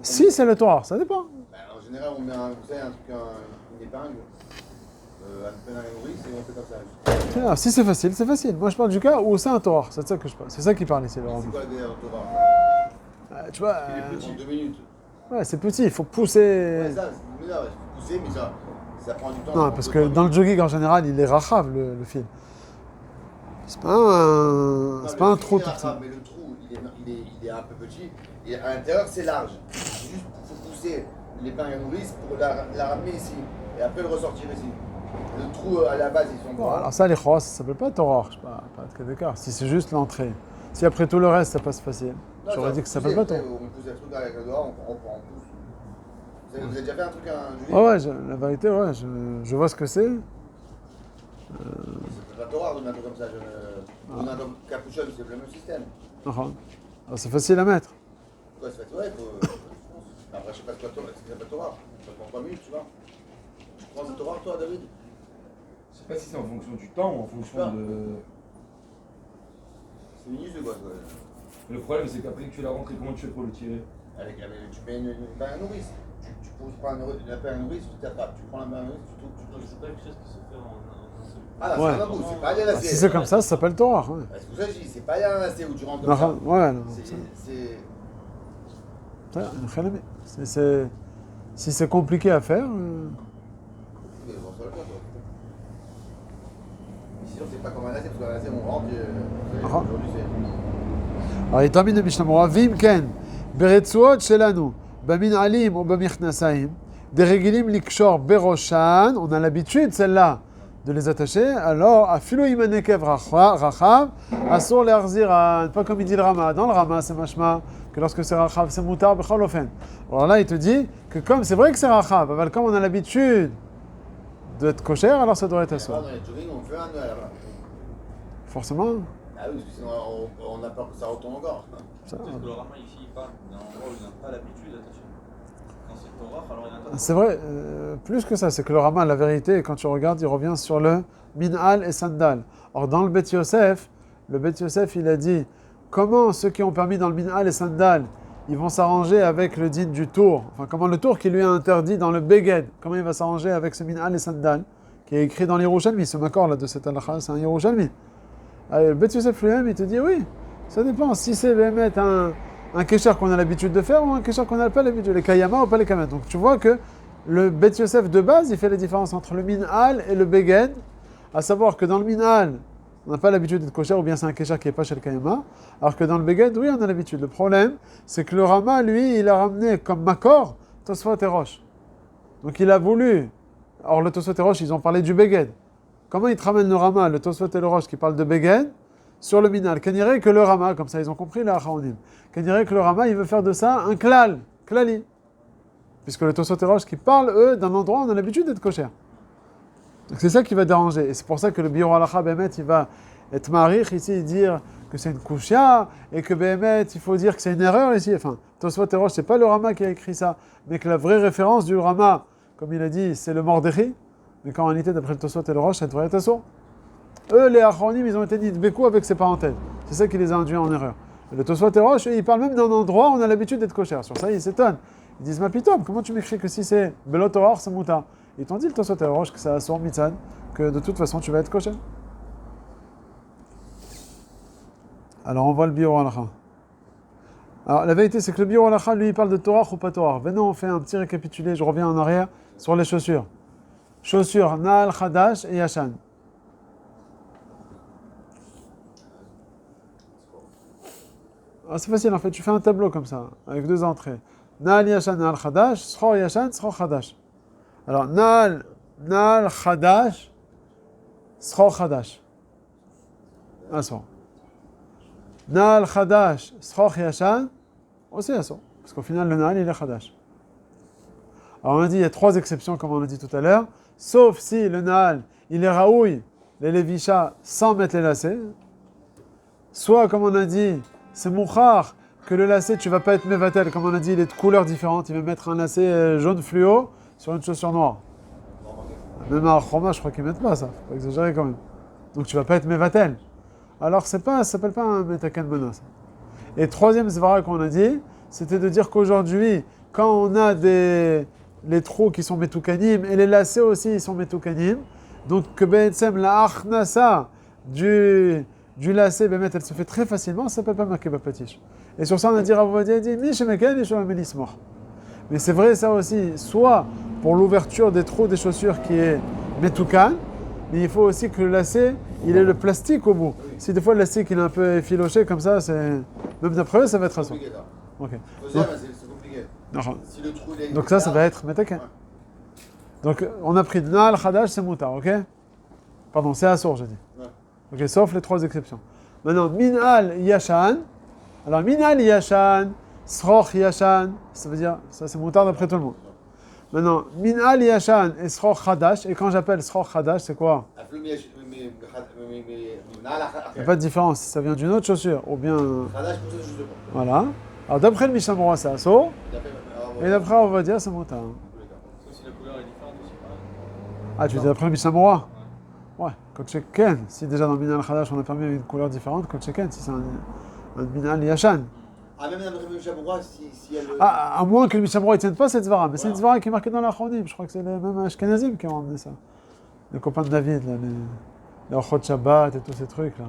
Si, c'est le Torah, ça dépend. En général, on met une épingle, un peine à la nourrice et on fait comme ça. Ah, si c'est facile, c'est facile. Moi je parle du cas où c'est un Torah, c'est de ça que je parle. C'est ça qui parle ici. C'est quoi le Torah? Tu vois, Il est petit, 2 minutes. Ouais, c'est petit, il faut pousser. Ouais, ça, c'est pousser, mais ça prend du temps. Non, parce que dans le jogging en général, il est rachav le fil. C'est pas un trou tout petit. Mais le trou, il est un peu petit. Et à l'intérieur, c'est large. Juste, il faut pousser l'épingle à nourrice pour la ramener ici. Et après le ressortir ici. Le trou à la base, ils sont Bon, grands. alors ça, les chos, ça s'appelle pas Torah, je sais pas de cas d'écart. Si c'est juste l'entrée. Si après tout le reste, ça passe facile. J'aurais dit que ça s'appelle pas Torah. On pousse un truc avec le doigt, on pousse. Vous avez déjà fait un truc à Julie? Ouais, la vérité, ouais, je vois ce que c'est. C'est pas Torah de mettre comme ça. On a comme capuchon, c'est le même système. Alors, c'est facile à mettre. Quoi, c'est fait? Ouais, après, je sais pas ce que c'est pas Torah. Ça prend 3 minutes, tu vois. Tu prends cette Torah, toi, David? Je sais pas si c'est en fonction du temps ou en fonction de. C'est minuscule, quoi. Le problème, c'est qu'après que tu l'as rentré, comment tu fais pour le tirer? Tu mets une pain à nourrice. Tu prends la pain à nourrice, tu t'attrapes. Tu prends la pain à nourrice, tu C'est pas quelque chose qui se fait en un seul. Ah, Ouais. c'est pas bon, c'est pas aller à la Si c'est comme ça s'appelle Torah. Ouais. C'est pour ça que je dis, c'est pas aller à la où tu rentres comme ça. Ouais, non. Si c'est compliqué à faire. Mais bon, ça le fait, quoi. Mais sinon, c'est pas comme un lacet, parce qu'un lacet, on rentre et. Aujourd'hui, c'est. Alors il termine le Mishnah Moura. Vim ken, beretsuot shelanu, baminalim ou bamichnasayim, des regilim likshor beroshan, on a l'habitude celle-là de les attacher, alors afilo imanekev rachav, asur le'arzira, pas comme il dit le Rama. Dans le Rama, c'est mashma que lorsque c'est rachav, c'est mutar bechol ofen. Alors là, il te dit que comme c'est vrai que c'est rachav, mais comme on a l'habitude d'être kosher, alors ça doit être asur. Dans les jogging, on fait un nœud là-bas. Forcément. Ah oui, parce que sinon, on a peur que ça retourne encore. Ça, Peut-être que le Rama ici il parle d'un endroit où il n'a pas l'habitude d'attacher. Quand c'est Torah, alors il y en a pas. c'est vrai, plus que ça, c'est que le Rama, la vérité, quand tu regardes, il revient sur le Min'al et Sandal. Or, dans le Bet Yosef, il a dit comment ceux qui ont permis dans le Min'al et Sandal, ils vont s'arranger avec le din du tour. Enfin, comment le tour qui lui a interdit dans le Beged, comment il va s'arranger avec ce Min'al et Sandal, qui est écrit dans l'Yerushalmi, ce makor là de cette halakha, c'est un Yerushalmi. Le Bet Yosef lui-même, il te dit oui, ça dépend. Si c'est Bémet un kécher qu'on a l'habitude de faire ou un kécher qu'on n'a pas l'habitude, les kayama ou pas les kamet. Donc tu vois que le Bet Yosef de base, il fait la différence entre le minhal et le beged, à savoir que dans le minhal, on n'a pas l'habitude d'être kosher, ou bien c'est un kécher qui n'est pas chez le kayama, alors que dans le beged, oui, on a l'habitude. Le problème, c'est que le Rama, lui, il a ramené comme makor Tosfot et Rosh. Donc il a voulu, or le Tosfot et Rosh, ils ont parlé du beged. Comment il te ramène le Rama, le Tosfot et le Rosh qui parlent de beged, sur le minal? Qu'on dirait que le Rama, comme ça ils ont compris les Acharonim, qu'on dirait que le Rama, il veut faire de ça un klali. Puisque le Tosfot et Rosh qui parlent, eux, d'un endroit où on a l'habitude d'être kosher. Donc c'est ça qui va déranger. Et c'est pour ça que le Biur Halacha, Bémet, il va être marich ici et dire que c'est une kushia, et que Bémet, il faut dire que c'est une erreur ici. Enfin, Tosfot et Rosh, c'est pas le Rama qui a écrit ça, mais que la vraie référence du Rama, comme il a dit, c'est le Mordechai. Mais qu'en réalité, d'après le Tosfot et le Rosh, ça devrait être assourd. Eux, les Acharonim, ils ont été dit Bekou avec ses parenthèses. C'est ça qui les a induits en erreur. Et le Tosfot et Rosh, ils parlent même d'un endroit où on a l'habitude d'être kosher. Sur ça, ils s'étonnent. Ils disent, ma pitom, comment tu m'écris que si c'est Belotoror, c'est Mouta? Ils t'ont dit, le Tosfot et le Rosh, que c'est assourd mitzad, que de toute façon, tu vas être kosher. Alors, on voit le Biur Halacha. Alors, la vérité, c'est que le Biur Halacha, lui, il parle de Torah ou pas Torah. Venons, on fait un petit récapitulé, je reviens en arrière, sur les chaussures. Chaussures, Naal, Khadash et Yashan. Ah, c'est facile en fait, tu fais un tableau comme ça, avec deux entrées. Naal Yashan, Naal Khadash, Sror Yashan, Sror Khadash. Alors, Naal Khadash, Sror Khadash. Asor. Naal Khadash, Sror Yashan, aussi Asor. Parce qu'au final, le Naal, il est Khadash. Alors, on a dit, il y a trois exceptions, comme on a dit tout à l'heure. Sauf si le Naal, il est Raoui, les Lévisha, sans mettre les lacets. Soit, comme on a dit, c'est mouchar que le lacet, tu vas pas être mevatel. Comme on a dit, il est de couleurs différentes. Il va mettre un lacet jaune fluo sur une chaussure noire. Même à Choma, je crois qu'ils mettent pas ça. Faut pas exagérer quand même. Donc tu vas pas être mevatel. Alors ça s'appelle pas un metaken menace. Et troisième zvara qu'on a dit, c'était de dire qu'aujourd'hui, quand on a les trous qui sont metoukanim et les lacets aussi ils sont metoukanim, donc que b'etzem la achnasa du lacet, elle se fait très facilement, ça s'appelle pas marqué bapatish. Et sur ça, on a dit, Rav Ovadia dit, mais c'est vrai ça aussi, soit pour l'ouverture des trous des chaussures qui est metoukan, mais il faut aussi que le lacet, il ait le plastique au bout. Si des fois le lacet il est un peu effiloché comme ça, c'est même d'après eux, ça va être assaut. Ok. C'est compliqué. Si le trou, donc ça va être metakan. Donc on a pris Naal Khadash, c'est moutar, ok? Pardon, c'est assour, j'ai dit. Ouais. Ok, sauf les trois exceptions. Maintenant, Minhal Yashan. Alors, Minhal Yashan, Sroch Yashan, ça veut dire, ça c'est moutarde d'après tout le monde. Maintenant, Minhal Yashan et Sroch Khadash. Et quand j'appelle Sroch Khadash, c'est quoi? Il n'y a pas de différence si ça vient d'une autre chaussure ou bien. Voilà. Alors, d'après le Mishamora, c'est assaut. Et d'après, on va dire, c'est moutarde. Sauf si la couleur est différente aussi, pareil. Ah, tu dis d'après le Mishamora? Ouais, Kotcheken, si déjà dans le Minhal Khadash on a permis une couleur différente, Kotcheken, si c'est un Minhal Yashan. Ah, même dans le Mishamora, si elle. Ah, à moins que le Mishamora ne tienne pas cette zvara, mais c'est une zvara qui est marquée dans l'Achronim, je crois que c'est les mêmes Ashkenazim qui ont emmené ça. Les copains de David, là, les Ochot Shabbat et tous ces trucs là.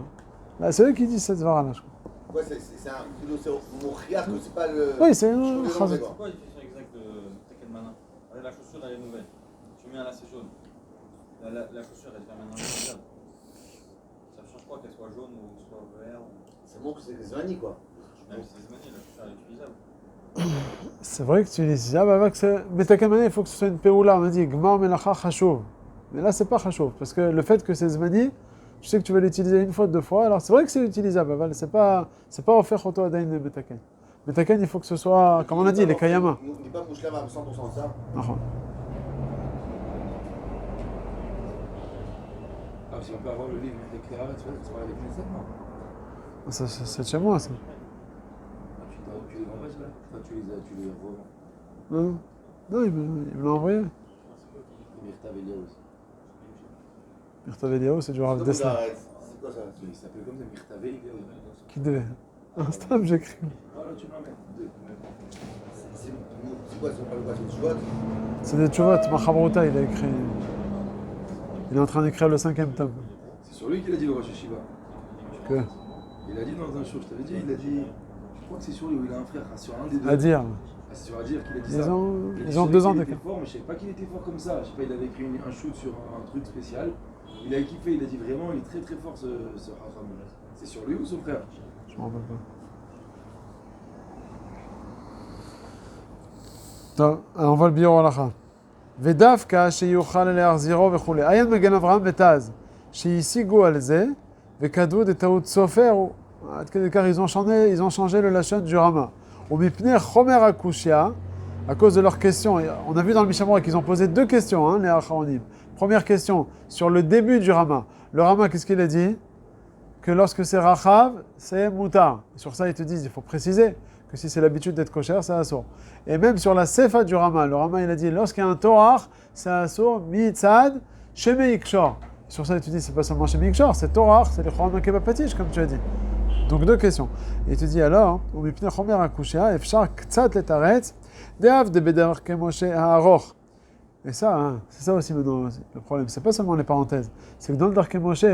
Là, c'est eux qui disent cette zvara là, je crois. Ouais, c'est un. Mochiach que c'est pas le. Oui, c'est un. C'est quoi la définition exacte de Teken Mana? La chaussure, elle est nouvelle. Tu mets un lacet jaune. La chaussure, elle devient maintenant utilisable. Ça change quoi qu'elle soit jaune ou soit vert C'est bon que c'est des zmani quoi. Même si c'est zmani, la chaussure elle est utilisable. C'est vrai que tu dis, ah bah avec mais Takamana, il faut que ce soit une péoula, on a dit Gmar Melacha Chashov. Mais là, c'est pas Chashov, parce que le fait que c'est zmani, tu sais que tu vas l'utiliser une fois, deux fois, alors c'est vrai que c'est utilisable, c'est pas offert Choto Adain de Metaken. Metaken, il faut que ce soit, comme on a dit, les Kayama. On n'est pas mouchlam à 100% de ça. Ah, si on peut avoir le livre d'éclairage, tu vois, c'est pas avec les aides, non? C'est de chez moi, ça. Ah, tu les renvoies, là? Enfin, tu les revends. Non, il me l'a envoyé. Mirtavelia aussi. Mirtavelia, c'est du Rav Dessler. C'est quoi ça? Il s'appelle comme ça, Mirtavelia. Qui devait? Instant, j'écris. Voilà, tu m'en mets. C'est quoi? C'est des tchouvot? C'est des tchouvot. Machabrouta, il a écrit. Il est en train d'écrire le 5e tome. C'est sur lui qu'il a dit le Rosh Hashiva. Que? Il a dit dans un show, je t'avais dit, il a dit crois que c'est sur lui où il a un frère, sur un des deux. À dire. C'est sur à dire qu'il a dit Ils ça. ont, Il a ils dit ont sur 2 lui ans qu'il d'écart. était fort, mais je savais pas qu'il était fort comme ça. Je sais pas, il avait écrit un shoot sur un truc spécial. Il a kiffé, il a dit vraiment, il est très très fort ce Raham. C'est sur lui ou son frère? Je m'en rappelle pas. טוב, on voit le biור הלכה. ודווקא שיוכל להחזירו וכולי. עיין מגן אברהם וטז, שהשיגו על זה, וכתבו דטעות סופר, עד כדי כך ils ont changé le lachon du Rama. ומפני חומר הקושיה, à cause de leurs questions, on a vu dans le Mishamora qu'ils ont posé 2 questions, hein, les Acharonim. Première question, sur le début du Rama. Le Rama, qu'est-ce qu'il a dit? Que lorsque c'est Rachav, c'est Moutar. Sur ça, ils te disent, il faut préciser que si c'est l'habitude d'être kosher, c'est Assour. Et même sur la Sefa du Rama, le Rama, il a dit, lorsqu'il y a un Torah, c'est Assour, Mitzad, Sheme Ikshor. Sur ça, il te dit, c'est pas seulement Sheme Ikshor, c'est Torah, c'est les Choram Kebapatish, comme tu as dit. Donc 2 questions. Et il te dit alors, ou Mipne Chomer Akushia, Efshar Ktsat Letaretz, Deav de Bedar Kemoshe Haaroch. Et ça, hein, c'est ça aussi maintenant le problème. C'est pas seulement les parenthèses. C'est que dans le Darke Moshe,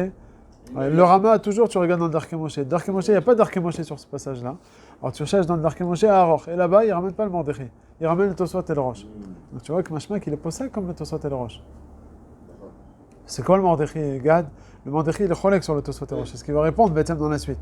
le Rama, toujours, tu regardes dans le Darke Moshe. Darke Moshe, il n'y a pas de Darke Moshe sur ce passage-là. Alors tu cherches dans le Darke Moshe à Aroch. Et là-bas, il ne ramène pas le Mordechai. Il ramène le Tosfot et le Rosh. Donc tu vois que Mashma, qu'il est posé comme le Tosfot et le Rosh. C'est quoi le Mordechai, Gad? Le Mordechai, il est cholek sur le Tosfot et le Rosh. C'est ce qu'il va répondre, Betham, dans la suite.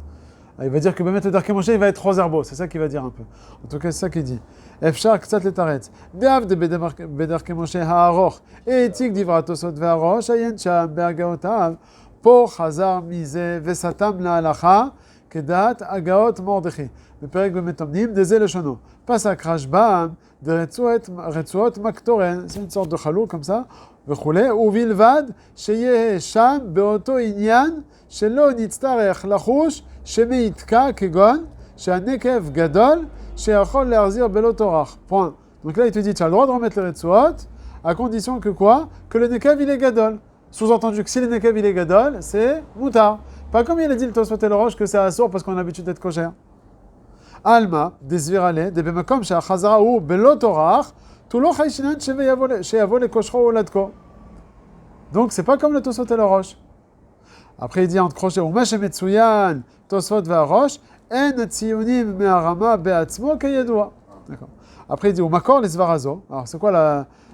Il va dire que le Darke Moshe, il va être Roserbo. C'est ça qu'il va dire un peu. En tout cas, c'est ça qu'il dit. Efshar Ktsat Letaretz. Deav de Bedarke Moshe Haaroch. Et éthique d'Ivra Tosfot et Rosh. Ayen Sham Be'agaotav. פה חזר מזה וסתם להלכה כדעת הגאות מרדכי. בפרק במתאמנים, דזה לשונו. פסק רשב"ם דרצועות מקטורן, זה une sorte de חלוק, comme ça, וכולי, ובלבד שיהיה שם באותו עניין שלא נצטרך לחוש שמעתקה כגון שהנקב גדול שיכול להחזיר בלא טורח. Point. Donc là, il te dit, tu as le droit de remettre les רצועות, à condition que quoi? Que le nekev, il est gadol. Sous-entendu que si le nekev il est gadol, c'est moutar. Pas comme il a dit le Tosfot et le Rosh que c'est assour parce qu'on a l'habitude d'être kosher. Alma, des zvirale, des bemakom shachazara ou belotorach, tout lo chayshinan sheyavo le koshro ou ladko. Donc c'est pas comme le Tosfot et le Rosh. Après il dit entre crochet, ou mashemetsuyan, Tosfot va Rosh, en tzionim me'arama be'atzmo kayedua. D'accord. Après il dit, ou makor les zvarazo. Alors c'est quoi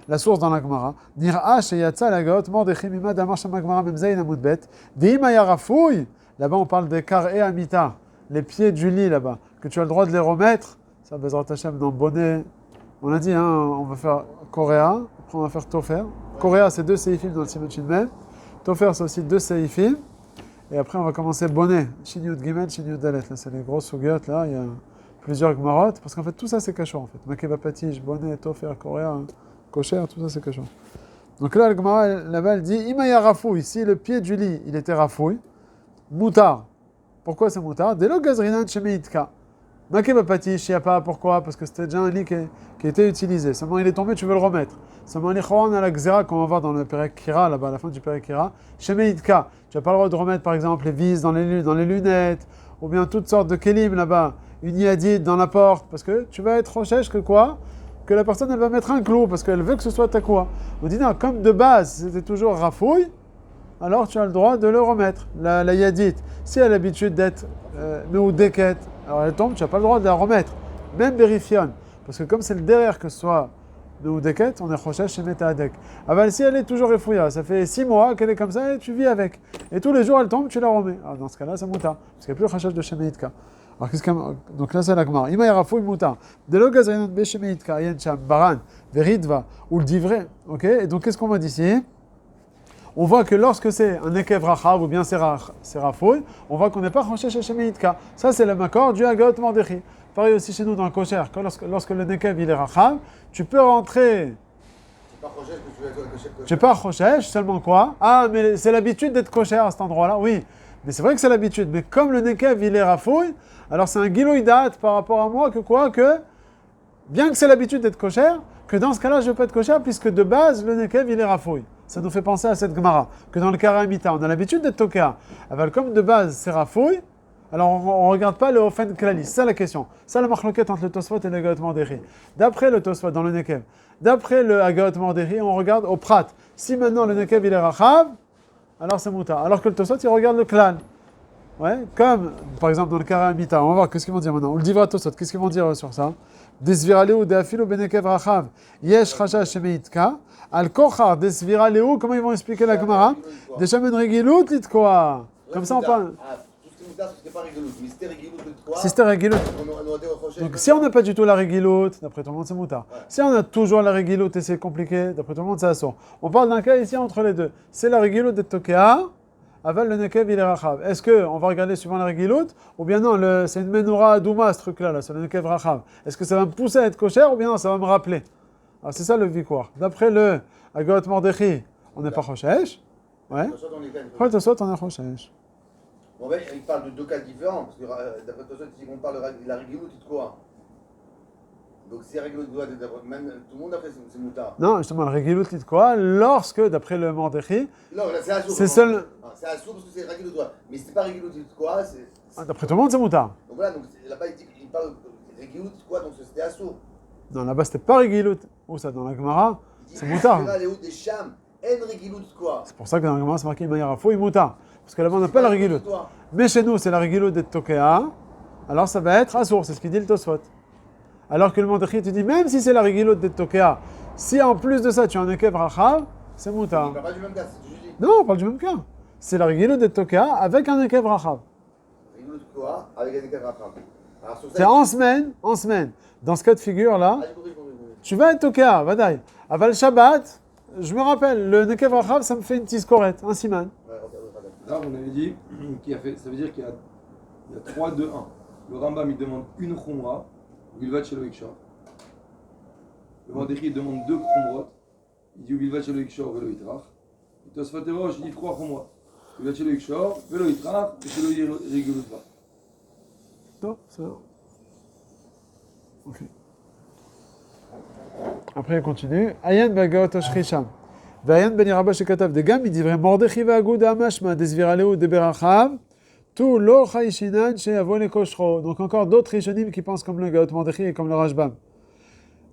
la source dans la Gemara? Nira sheyatsa lagaot mordechim imad amar sham Gemara memzayin amud bet. Deim ayarafouy. Là-bas on parle des kar et amita, les pieds du lit là-bas, que tu as le droit de les remettre. Ça Bezrat Hashem dans bonnet. On a dit, hein, on va faire Korea, après on va faire Tofer. Korea c'est 2 seifim dans le Simon Shinmel. Tofer c'est aussi 2 seifim. Et après on va commencer bonnet. Shin Yud Gimel, Shin Yud Dalet. Là c'est les grosses sougiotes là. Il y a plusieurs Gemarot. Parce qu'en fait tout ça c'est cachot en fait. Makeba Patish, bonnet, Tofer, Korea. Kosher, tout ça c'est kosher. Donc là, le Gemara là-bas, elle dit Imaya rafouille, si le pied du lit il était rafouille, moutar. Pourquoi c'est moutar? Delo gazrinan shemeitka. Makeba patish, il n'y a pas, pourquoi? Parce que c'était déjà un lit qui était utilisé. Seulement il est tombé, tu veux le remettre. Seulement il est choran à la gzera, qu'on va voir dans le Perek Kira, là-bas, à la fin du Perek Kira. Shemeitka. Tu n'as pas le droit de remettre par exemple les vis dans les lunettes, ou bien toutes sortes de kelim là-bas, une yadid dans la porte, parce que tu vas être rochèche que quoi? Que la personne elle va mettre un clou parce qu'elle veut que ce soit ta quoi. On dit non, comme de base c'était toujours rafouille, alors tu as le droit de le remettre. La yadit, si elle a l'habitude d'être meoudeket, alors elle tombe, tu n'as pas le droit de la remettre. Même berifion, parce que comme c'est le derrière que ce soit meoudeket, on est chochesh chez metadek. Aval si elle est toujours refouilla, ça fait 6 mois qu'elle est comme ça et tu vis avec. Et tous les jours elle tombe, tu la remets. Alors dans ce cas-là, c'est mouta, parce qu'il n'y a plus le chochesh de shemeitka. Alors, donc là, c'est la Gemara. Ima yarafou mouta. Delo gazrinan beshemeitka yen sham baran veridva ou le divré. Ok. Et donc, qu'est-ce qu'on va dire ici? On voit que lorsque c'est un nekev rachav ou bien c'est rafouille, on voit qu'on n'est pas ranché chez shemeitka. Ça, c'est le makor du agot mordechi. Pareil aussi chez nous dans le kosher. Lorsque le nekev il est rachav, tu peux rentrer. Tu n'es pas rochesh, seulement quoi? Ah, mais c'est l'habitude d'être kosher à cet endroit-là. Oui. Mais c'est vrai que c'est l'habitude. Mais comme le nekev il est rafouille, alors c'est un giloïdat par rapport à moi que quoi? Que, bien que c'est l'habitude d'être kosher, que dans ce cas-là, je ne veux pas être kosher, puisque de base, le nekev, il est rafouille. Ça nous fait penser à cette Gemara, que dans le Karamita, on a l'habitude d'être toka. Alors comme de base, c'est rafouille, alors on ne regarde pas le Ofen Klali. C'est ça la question. Ça la marloquette entre le Tosfot et le Agaot Mordechai. D'après le Tosfot, dans le nekev, d'après le Agaot Mordechai, on regarde au prat. Si maintenant le nekev, il est rachav, alors c'est mouta. Alors que le Tosfot, il regarde le Klal. Ouais, comme par exemple dans le carré Amita. On va voir qu'est-ce qu'ils vont dire maintenant. On le dit Tosot, qu'est-ce qu'ils vont dire sur ça? Desviraleu de afilo benekev rachav. Yesh chashash shemeitka. Al kochar desviraleu. Comment ils vont expliquer la Gemara? Deshamen regilut litkoa. Comme ça on parle. Ah, tout ce qui est moutarde, c'était pas rigolut. Mais c'était rigolut de quoi? Si c'était regilut. On aurait été reproché. Donc si on n'a pas du tout la regilut, d'après tout le monde c'est moutard. Ouais. Si on a toujours la regilut et c'est compliqué, d'après tout le monde c'est assour. On parle d'un cas ici entre les deux. C'est la regilut de tokea. Aval le nekev il est rachav. Est-ce qu'on va regarder suivant la regilut ou bien non, c'est une menorah adouma ce truc-là, là, c'est le nekev rachav. Est-ce que ça va me pousser à être kosher ou bien non, ça va me rappeler? Alors c'est ça le vikouar. D'après le Agot Mordechi, on n'est pas choshesh. Ouais. Tosot, on est quand même- Après Tosot, on est choshesh. Bon, ben, il parle de deux cas différents, parce que d'après Tosot, si on parle de la rigolut, de quoi? Donc si la rigolut doit être même tout le monde après c'est moutard. Non, justement, le regilut lit quoi? Lorsque, d'après le Mordechi, Non, là c'est assour. c'est seul. C'est assour parce que c'est rigolut de quoi? Mais c'est pas rigolut de quoi? D'après tout le monde, c'est moutard. Donc voilà, donc là-bas il parle de rigolut de quoi? Donc c'était assour. Non, là-bas, c'était pas regilut. Où ça? Dans la Gemara, c'est moutard. Là, les hauts des chams, en rigolut de quoi? C'est pour ça que dans la Gemara, c'est marqué Mayarafo et moutard. Parce que là-bas, on n'a pas la regilut. Mais chez nous, c'est la regilut de Tokea. Alors ça va être assour, c'est ce qu'il dit le Tosfot. Alors que le Mordechi te dit, même si c'est la regilut de Tokea, si en plus de ça, tu as un nekev rachav, c'est Il moutard. parle pas du même cas, c'est juste dit. Non, on parle du même cas. C'est la regilut de Tokea avec un nekev rachav. Rigolut de quoi? Avec un écart rapide. Alors sur ça. C'est en semaine. Dans ce cas de figure-là, Ah, j'ai compris. tu vas être Tokea, vadaï. Aval Shabbat, je me rappelle, le nekev rachav, ça me fait une tiscorette, un siman. Ouais, ok. Là, on avait dit qu'il a fait, ça veut dire qu'il y a 3, 2, 1. Le Rambam il demande une khumra, Bilvat chez le Ikshor. Le Mordechi demande 2 khumrot, il dit Bilvat chez le Ikshor, Velo Itrach. Et Tosfot et Rosh, il dit 3 khumrot. Bilvat chez le Ikshor, Velo Itrach, et chez le Rigolutva. Non, c'est bon. Ok. Après, il continue. Ayan bagaot ashchisham. Vayan ben Iraba shekatav de gam, il dit vrai Mordechi va'agud amashma desviraleu de berachav. Tout lo chayshinan she'avo le koshro. Donc encore d'autres rishonim qui pensent comme le Gaot Mordechi et comme le Rashbam.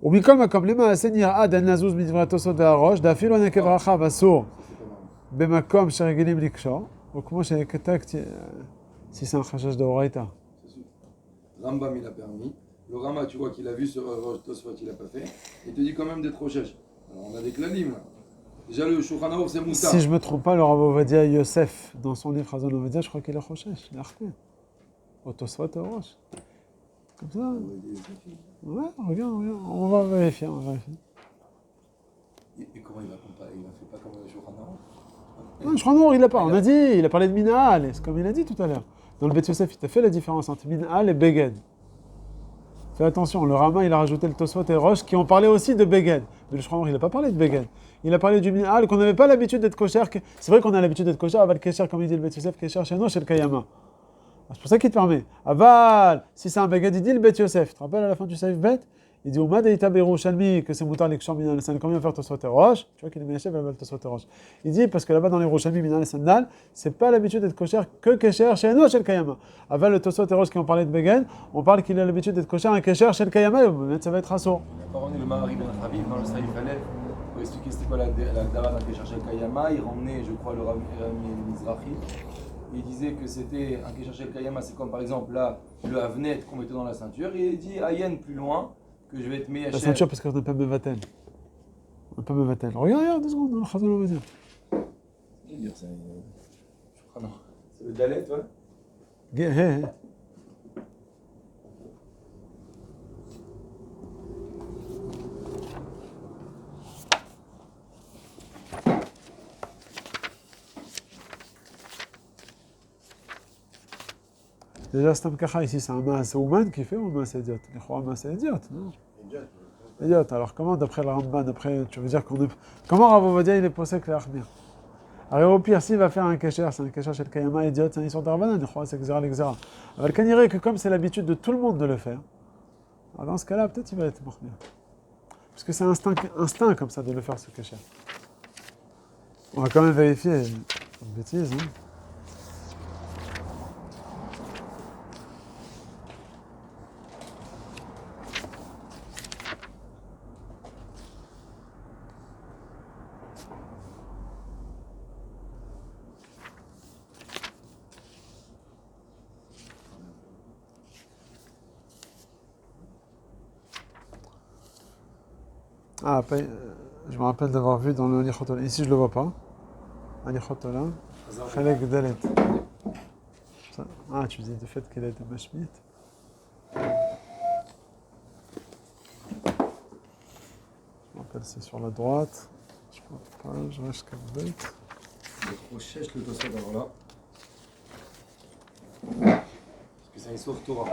Ou mikol makom lema asenir ad an nazuz midvrat tosot ve'arosh da'afilo nekev rachav asur bemakom sheregilim likshor. Ou כמו שכתבתי, si c'est un chashash de Horaïta. C'est sûr. Rambam il a permis. Le Rama, tu vois qu'il a vu sur Rosh, Tosfot il a pas fait. Il te dit quand même d'être Rochesh. Alors on a des klalim là. Déjà le Shulchan Aruch c'est moutar. Si je ne me trompe pas, le Rav Ovadia Yosef, dans son livre Hazon Ovadia, je crois qu'il est Rochesh, il a refait. Au Tosfot et au Rosh. Comme ça. Ouais, regarde, on va vérifier, Et comment il va comparer? Il a fait pas comme le Shulchan Aruch? Non, je crois non, il n'a pas. On a dit, il a parlé de Mina'al, c'est comme il a dit tout à l'heure. Dans le Bet Yosef, il t'a fait la différence entre Mina'al et Beged. Fais attention, le Rama, il a rajouté le Tosfot et Rosh qui ont parlé aussi de Beged. Mais le Shulchan, il n'a pas parlé de Beged. Il a parlé du Mina'al, qu'on n'avait pas l'habitude d'être kosher. C'est vrai qu'on a l'habitude d'être kosher, Aval Kesher, comme il dit le Bet Yosef, Kesher chez nous, chez le Kayama. C'est pour ça qu'il te permet. Aval, si c'est un Beged, il dit le Bet Yosef. Tu te rappelles à la fin du Saif Bet? Il dit Oumad et Itaberu Shalmi, que c'est moutar l'Ikshor Minal Sandal. Combien faire Tosfot et Rosh? Tu vois qu'il est Meyachev, elle va Tosfot et Rosh. Il dit parce que là-bas dans les Yerushalmi Minal Sandal, c'est pas l'habitude d'être kosher que Kesher chez nous, chez le Kayama. Aval le Tosfot et Rosh qui ont parlé de Beged, on parle qu'il a l'habitude d'être kosher un Kesher chez le Kayama, et ça va être assour. Quand on est le Mahari Ben Chaviv, dans le Saïf Alef, pour expliquer c'était quoi la Dara dans le cherchait le Kayama, il ramenait, je crois, le Rami Mizrahi. Il disait que c'était un Kesher le Kayama, c'est comme par exemple là, le Havnet qu'on mettait dans la ceinture, et il dit Ayen plus loin, que je vais être meilleur. La ceinture parce qu'on n'a pas Mevatel. On n'a pas Mevatel. Regarde, 2 secondes, le Chazon Ovadia. C'est dur ça. Je crois non. C'est le Dalet, ouais. Hé, hé. Déjà, Stam Kacha, ici, c'est un Maas Ouman qui fait ou un Maas Idiot? Il croit un Maas Idiot, non? Idiot. Alors, comment, d'après le Ramban, tu veux dire qu'on est. Comment Rav Ovadia, il est posé que l'Armir? Alors, au pire, s'il va faire un Kesher, c'est un Kesher chez le Kayama, Idiot, c'est un histoire d'Arbanan, il croit, c'est Xera l'Exera. Alors, quand il irait que comme c'est l'habitude de tout le monde de le faire, alors dans ce cas-là, peut-être il va être mort. Parce que c'est instinct comme ça de le faire, ce Kesher. On va quand même vérifier. Une bêtise, hein. Ah, je me rappelle d'avoir vu dans le Halichot Olam. Ici, je le vois pas. Halichot Olam. Chelek Dalet. Ah, tu dis du fait qu'elle a été mashmit. Je me rappelle, c'est sur la droite. Je ne vois pas, je reste comme bête. C'est trop chèche le Tosfot alors là. Parce que c'est une histoire Torah.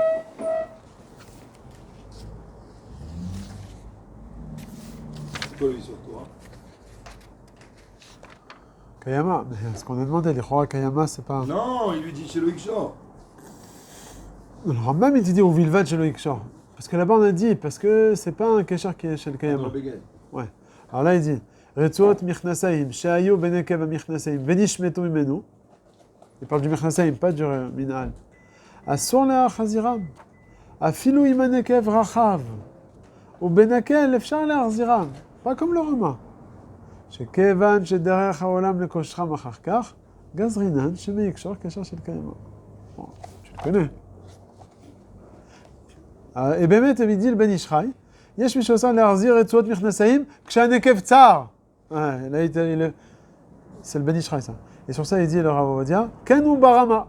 C'est quoi l'histoire Torah? Kayama, mais ce qu'on a demandé, les Chora Kayama, c'est pas. Non, il lui dit chez Loïc Shor. Le Rambam, il te dit où Vilvad chez Loïc Shor. Parce que là-bas, on a dit, parce que c'est pas un Kesher qui est chez le Kayama. Ouais. Alors là, il dit Retsuot Michnasayim, Sheayu Benekev Michnasayim, Venishmetu Mimenu. Il parle du Michnasayim, pas du Minal. Asur la Chaziram. Afilu Imanekev Rachav. Ou Benakel Efshar la Chaziram. Pas comme le Rama. שכיוון שדרך העולם לקושרם אחר כך, גזרינן שמיקשור קשר של קיימה. Tu le connais. Et באמת, il dit le Ben Ishraï, יש מי שעושה להחזיר רצועות מכנסיים כשהנקב צר. C'est le Ben Ishraï ça. Et sur ça, il dit le Rav Ovadia, כן הוא ברמה.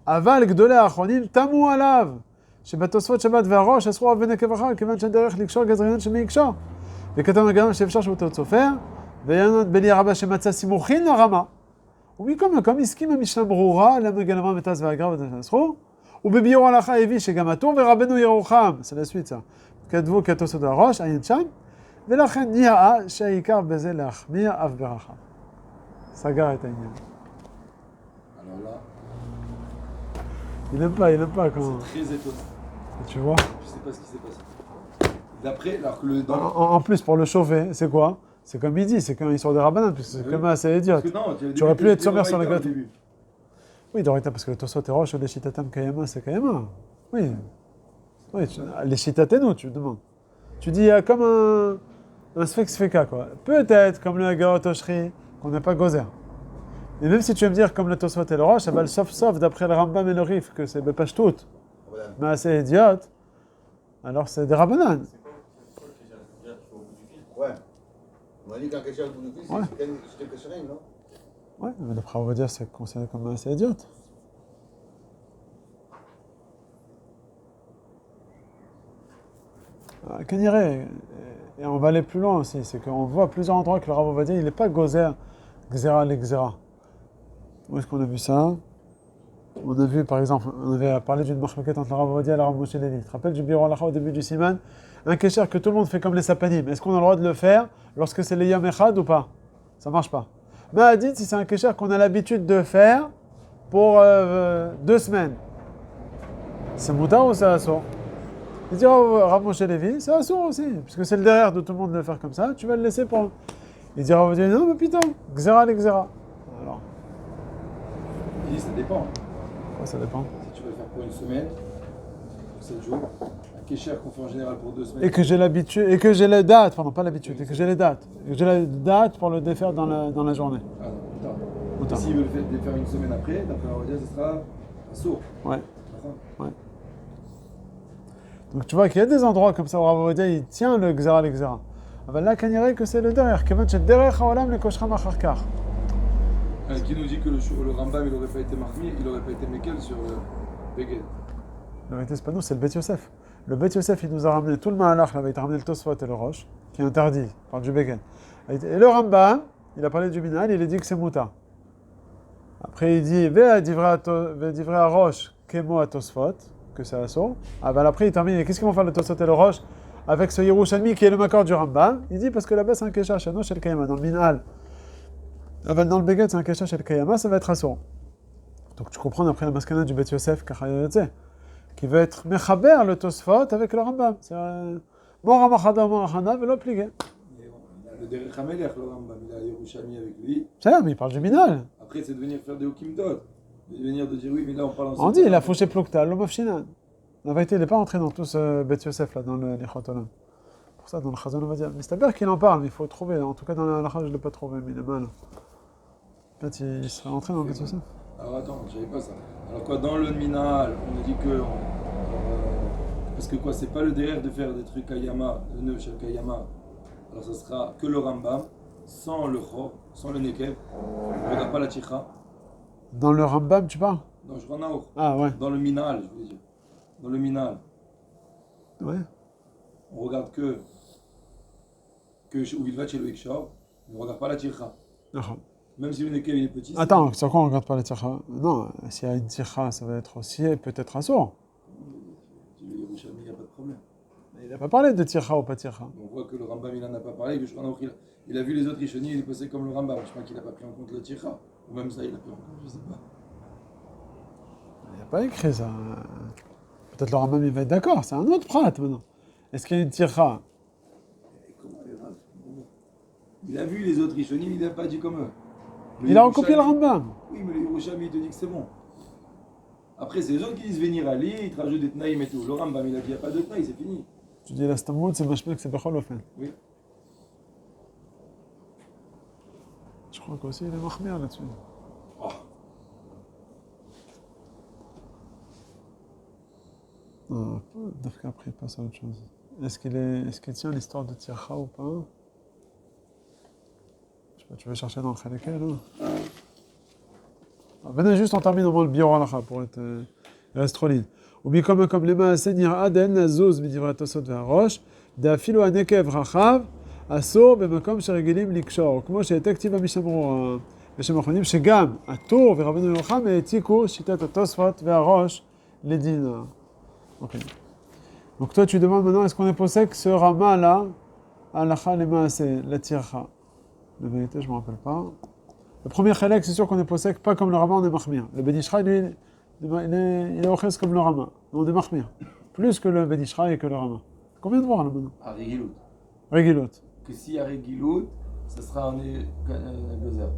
אבל גדולי האחרונים תמו עליו. שבתוספות שבת והראש אסרו אב בנקב אחר, כיוון שהדרך לקשור גזרינן שמיקשור. וכתב מגרם שאפשר שבתות סופר, ויענות בלי הרבה שמצא סימוכין לרמה. ומקום מקום הסכים המשנה ברורה למגלמה מטס והגרב ותנסחו, ובביור הלכה הביא שגם הטור ורבנו ירוחם, זה לסווית זה, כתבו כתוסות הראש, עין שם, ולכן נראה שהעיקר בזה להחמיר אף ברכה. סגר את העניין. Alors là, il n'aime pas quand... c'est très étonnant. Tu vois? Je sais pas ce qui s'est passé. D'après, alors que le... En plus, pour le chauffer, c'est quoi? C'est comme il dit, c'est comme l'histoire des Rabbanan, puisque c'est comme assez idiot. Tu aurais pu être sommaire sur la gâteau. Oui, Dorita, parce que le Tosot et Roche, les Shitatam Kayama, c'est Kayama. Oui. Les Shitatenu, tu demandes. Tu dis comme un Sfek-Sfeka, quoi. Peut-être comme le Hagarot Oshri, qu'on n'a pas Gozer. Et même si tu veux me dire comme le Tosot et le Roche, ça va le sauf d'après le Rambam et le Rif, que c'est Bepashtout, mais assez idiot, alors c'est des Rabbanan. Ouais. On a dit qu'un Kesher au bout du fil, c'était Kesherim, non? Ouais, mais d'après on va dire c'est considéré comme assez idiote. Kaniré, et on va aller plus loin aussi, c'est qu'on voit à plusieurs endroits que le Rav Ovadia, il n'est pas gozer, gzera l'exera. Où est-ce qu'on a vu ça? On a vu par exemple, on avait parlé d'une marquette entre le Rav Ovadia et le Rav Moshe Levi. Tu te rappelles du Biro Halacha au début du Siman? Un kesher que tout le monde fait comme les sapanim, est-ce qu'on a le droit de le faire lorsque c'est les Yom Echad ou pas? Ça marche pas. Mais a dit si c'est un kesher qu'on a l'habitude de faire pour 2 semaines, c'est moutar ou c'est assour? Il dit Rav Moshe Levi, c'est assour aussi, puisque c'est le derrière de tout le monde de le faire comme ça, tu vas le laisser pour... Il dit Rav Ovadia, non mais putain, xéra l'exéra. Alors. Il dit ça dépend. Ouais, ça dépend. Si tu veux le faire pour une semaine, pour 7 jours, un kesher qu'on fait en général pour 2 semaines. Et que j'ai l'habitude, et que j'ai les dates, pardon, pas l'habitude, et que j'ai les dates. Et que j'ai la date pour le défaire dans la journée. Ah non, putain. Autant. S'il veut le faire une semaine après, d'après Rav Ovadia, ce sera un sourd. Ouais. Donc tu vois qu'il y a des endroits comme ça où Rav Ovadia il tient le xéra l'exéra. Mais là, qu'on dirait que c'est le derrière. Kevin c'est derrière haolam le koshram acharkar. Qui nous dit que le Rambam il aurait pas été marmi, il aurait pas été Mekel sur le Beged. La vérité, c'est pas nous, c'est le Bet Yosef. Le Bet Yosef, il nous a ramené tout le Mahalach, là, il a ramené le Tosfot et le Roche, qui est interdit par du Beged. Et le Rambam, il a parlé du Minal, il a dit que c'est Mouta. Après, il dit Ve divrei à Roche, Kemo à Tosfot, que c'est Asso. Ah ben après, il termine, qu'est-ce qu'ils vont faire le Tosfot et le Roche avec ce Yerushalmi qui est le Makor du Rambam? Il dit parce que là-bas, c'est un Kesha, chez nous, chez le Kayama, dans le Minal. Dans le Beged, c'est un Kesha chez le Kayama, ça va être Asso. Donc tu comprends après la maskana du Bet Yosef, qui veut être Mechaber le Tosfot avec le Rambam. C'est Mora Machada Mora Hana, velo plié. Le Derech HaMelech, le Rambam, il a Yerushalmi avec lui. C'est là, mais il parle du Minal. Après, c'est de venir faire des Okimtot. De venir de dire oui, mais là on parle ensemble. On dit, il a fauché Plukta, l'homme Afshinan. La vérité, il n'est pas entré dans tout ce Bet Yosef là, dans le Lichot Olam. Pour ça, dans le Chazon, on va dire. Mais c'est bien qu'il en parle, mais il faut trouver. En tout cas, dans la Lacha, je ne l'ai pas trouvé, mais il est mal. Peut-être il serait entré dans le Bet Yosef. Alors attends, je savais pas ça. Alors quoi, dans le Minal, on a dit que. Parce que quoi, c'est pas le derrière de faire des trucs Kayama, le nœud chez le Kayama, alors ça sera que le Rambam, sans le Chor, sans le Nekev. On ne regarde pas la Tchikha. Dans le Rambam, tu parles? Dans le Shulchan Ah ouais. dans le Minal, je voulais dire. Dans le Minal, Ouais. on regarde que Uvilvat chez le Ikshor, on ne regarde pas la Tchikha. D'accord. Même si le Nekev il est petit. Attends, sur quoi on regarde pas la tircha? Non, s'il y a une tircha, ça va être aussi peut-être un sourd. Le Yerushalmi, il n'y a pas de problème. Il n'a pas parlé de tircha ou pas tircha. On voit que le Rambam il n'en a pas parlé, que le Shulchan Aruch, il a vu les autres Rishonim, il est passé comme le Rambam. Je crois qu'il n'a pas pris en compte la Tchikha. Ou même ça, il a pris en compte, je ne sais pas. Il n'y a pas écrit ça. Peut-être le Rambam il va être d'accord, c'est un autre prat maintenant. Est-ce qu'il y a une tircha? Et comment les Rav, il a vu les autres Rishonim, il n'a pas dit comme eux. Il a recopié le Rambam. Oui, mais le Yerushalmi, il te dit que c'est bon. Après, c'est les autres qui disent venir à Ali, ils te rajoutent des Tnaïm et tout. Le Rambam, il a dit il n'y a pas de Tnaïm, c'est fini. Tu dis la Stammoud, c'est Mashmek, c'est Bechol Ofen. Oui. Je crois qu'aussi il est Mahmir là-dessus. Oh. Non, Dafka après il passe à autre chose. Est-ce qu'il tient l'histoire de tircha ou pas? Je sais pas, tu veux chercher dans le Khalekeh là? Venez juste, on termine au moins le Biur Halacha pour être astrolide. Ou bien comme les mains Seigneur Aden, Nazuz, Midivra Tosot Varosh, Dafilo Anekev Rachav, Asor, Bemakom Sheregelim Likshor. Comment j'ai été actif à Mishamro, Beshem Achonim, Shegam, Ator, Verabenu Yocham, et Tiku, Shitat Tosfot, Varosh, Ledin. Ok. Donc toi, tu demandes maintenant, est-ce qu'on est possède ce Rama là, Halacha les mains, c'est la tircha. La vérité, je ne me rappelle pas. Le premier Chalek, c'est sûr qu'on est possède pas comme le Rama, on est Mahmir. Le Benishra, lui, il est ochès comme le Rama. On est Mahmir. Plus que le Benishra et que le Rama. Combien de voir là maintenant? À Régilout. Régilot. Que s'il y a Régilout, ça sera un Gozer.